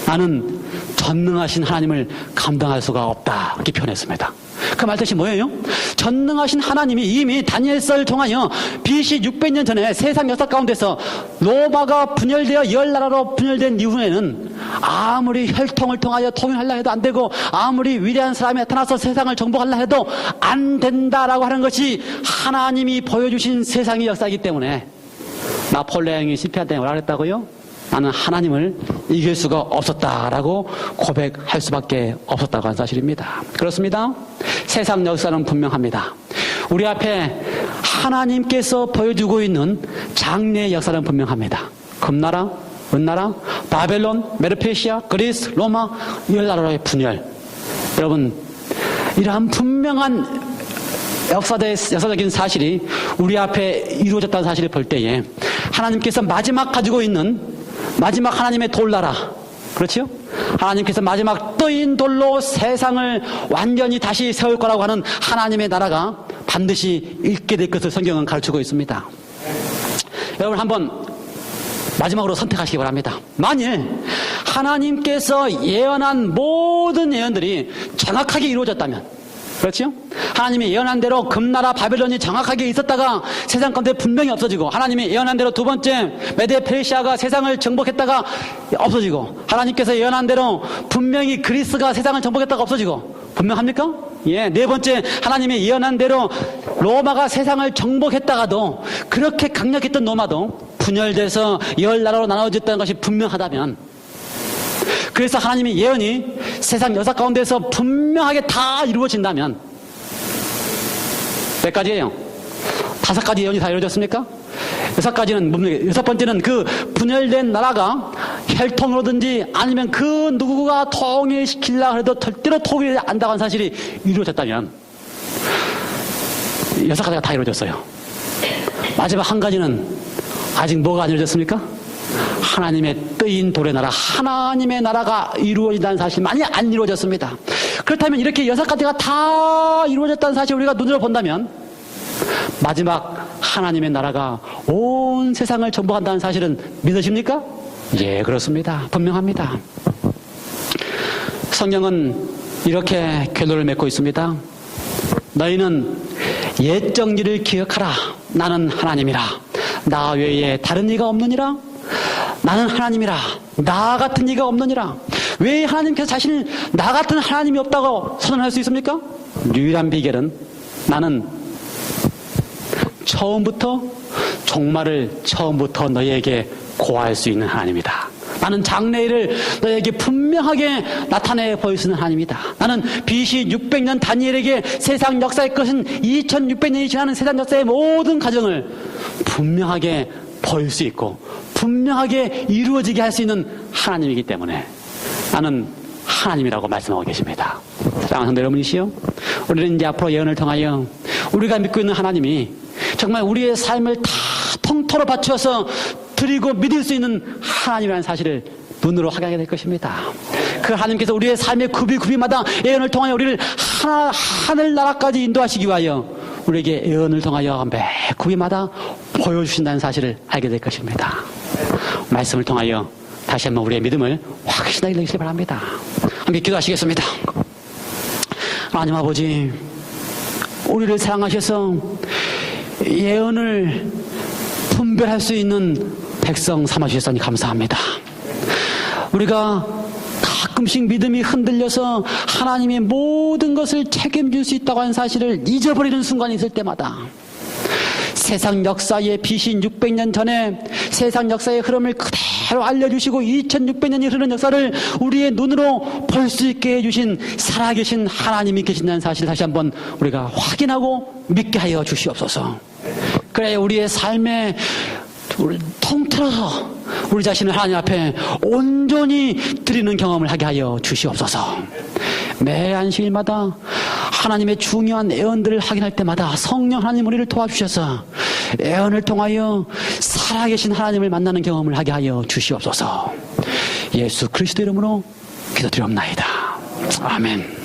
나는 전능하신 하나님을 감당할 수가 없다. 이렇게 표현했습니다. 그 말뜻이 뭐예요? 전능하신 하나님이 이미 다니엘서를 통하여 BC 600년 전에 세상 역사 가운데서 로마가 분열되어 열 나라로 분열된 이후에는 아무리 혈통을 통하여 통일하려 해도 안 되고 아무리 위대한 사람이 나타나서 세상을 정복하려 해도 안 된다라고 하는 것이 하나님이 보여주신 세상의 역사이기 때문에 나폴레옹이 실패할 때 뭐라 그랬다고요? 나는 하나님을 이길 수가 없었다라고 고백할 수밖에 없었다고 하는 사실입니다. 그렇습니다. 세상 역사는 분명합니다. 우리 앞에 하나님께서 보여주고 있는 장래의 역사는 분명합니다. 금나라, 은나라, 바벨론, 메르페시아, 그리스, 로마, 열 나라의 분열. 여러분, 이러한 분명한 역사적인 사실이 우리 앞에 이루어졌다는 사실을 볼 때에 하나님께서 마지막 가지고 있는 마지막 하나님의 돌나라, 그렇죠? 하나님께서 마지막 뜨인 돌로 세상을 완전히 다시 세울 거라고 하는 하나님의 나라가 반드시 있게 될 것을 성경은 가르치고 있습니다. 여러분 한번 마지막으로 선택하시기 바랍니다. 만일 하나님께서 예언한 모든 예언들이 정확하게 이루어졌다면, 그렇죠? 하나님이 예언한 대로 금나라 바벨론이 정확하게 있었다가 세상 가운데 분명히 없어지고, 하나님이 예언한 대로 두 번째 메데 페르시아가 세상을 정복했다가 없어지고, 하나님께서 예언한 대로 분명히 그리스가 세상을 정복했다가 없어지고, 분명합니까? 예, 네 번째 하나님이 예언한 대로 로마가 세상을 정복했다가도 그렇게 강력했던 로마도 분열돼서 열 나라로 나눠졌다는 것이 분명하다면, 그래서 하나님의 예언이 세상 역사 가운데서 분명하게 다 이루어진다면 몇 가지예요? 5가지 예언이 다 이루어졌습니까? 6가지는 여섯 번째는 그 분열된 나라가 혈통으로든지 아니면 그 누구가 통일시키려고 해도 절대로 통일이 안 당한 사실이 이루어졌다면 6가지가 다 이루어졌어요. 마지막 한 가지는 아직 뭐가 안 이루어졌습니까? 하나님의 뜨인 돌의 나라, 하나님의 나라가 이루어진다는 사실만이 안 이루어졌습니다. 그렇다면 이렇게 6가지가 다 이루어졌다는 사실을 우리가 눈으로 본다면 마지막 하나님의 나라가 온 세상을 정복한다는 사실은 믿으십니까? 예, 그렇습니다. 분명합니다. 성경은 이렇게 결론을 맺고 있습니다. 너희는 옛 정리를 기억하라. 나는 하나님이라. 나 외에 다른 이가 없느니라. 나는 하나님이라. 나 같은 이가 없느니라. 왜 하나님께서 자신을 나 같은 하나님이 없다고 선언할 수 있습니까? 유일한 비결은 나는 처음부터 종말을 처음부터 너희에게 고할 수 있는 하나님이다. 나는 장래일을 너희에게 분명하게 나타내 보일 수 있는 하나님이다. 나는 BC 600년 다니엘에게 세상 역사의 것은 2600년이 지나는 세상 역사의 모든 과정을 분명하게 보일 수 있고 분명하게 이루어지게 할 수 있는 하나님이기 때문에 나는 하나님이라고 말씀하고 계십니다. 사랑하는 성도 여러분이시여, 우리는 이제 앞으로 예언을 통하여 우리가 믿고 있는 하나님이 정말 우리의 삶을 다 통틀어 바쳐서 드리고 믿을 수 있는 하나님이라는 사실을 눈으로 확인하게 될 것입니다. 그 하나님께서 우리의 삶의 구비마다 예언을 통하여 우리를 하늘나라까지 인도하시기 위하여 우리에게 예언을 통하여 매 구비마다 보여주신다는 사실을 알게 될 것입니다. 말씀을 통하여 다시 한번 우리의 믿음을 확신하게 되시기 바랍니다. 함께 기도하시겠습니다. 하나님 아버지, 우리를 사랑하셔서 예언을 분별할 수 있는 백성 삼아주셨으니 감사합니다. 우리가 가끔씩 믿음이 흔들려서 하나님의 모든 것을 책임질 수 있다고 하는 사실을 잊어버리는 순간이 있을 때마다 세상 역사의 BC 600년 전에 세상 역사의 흐름을 그대로 알려주시고 2600년이 흐르는 역사를 우리의 눈으로 볼 수 있게 해주신 살아계신 하나님이 계신다는 사실을 다시 한번 우리가 확인하고 믿게 하여 주시옵소서. 그래 우리의 삶에 통틀어서 우리 자신을 하나님 앞에 온전히 드리는 경험을 하게 하여 주시옵소서. 매 안식일마다 하나님의 중요한 예언들을 확인할 때마다 성령 하나님 우리를 도와주셔서 예언을 통하여 살아계신 하나님을 만나는 경험을 하게 하여 주시옵소서. 예수 그리스도 이름으로 기도드리옵나이다. 아멘.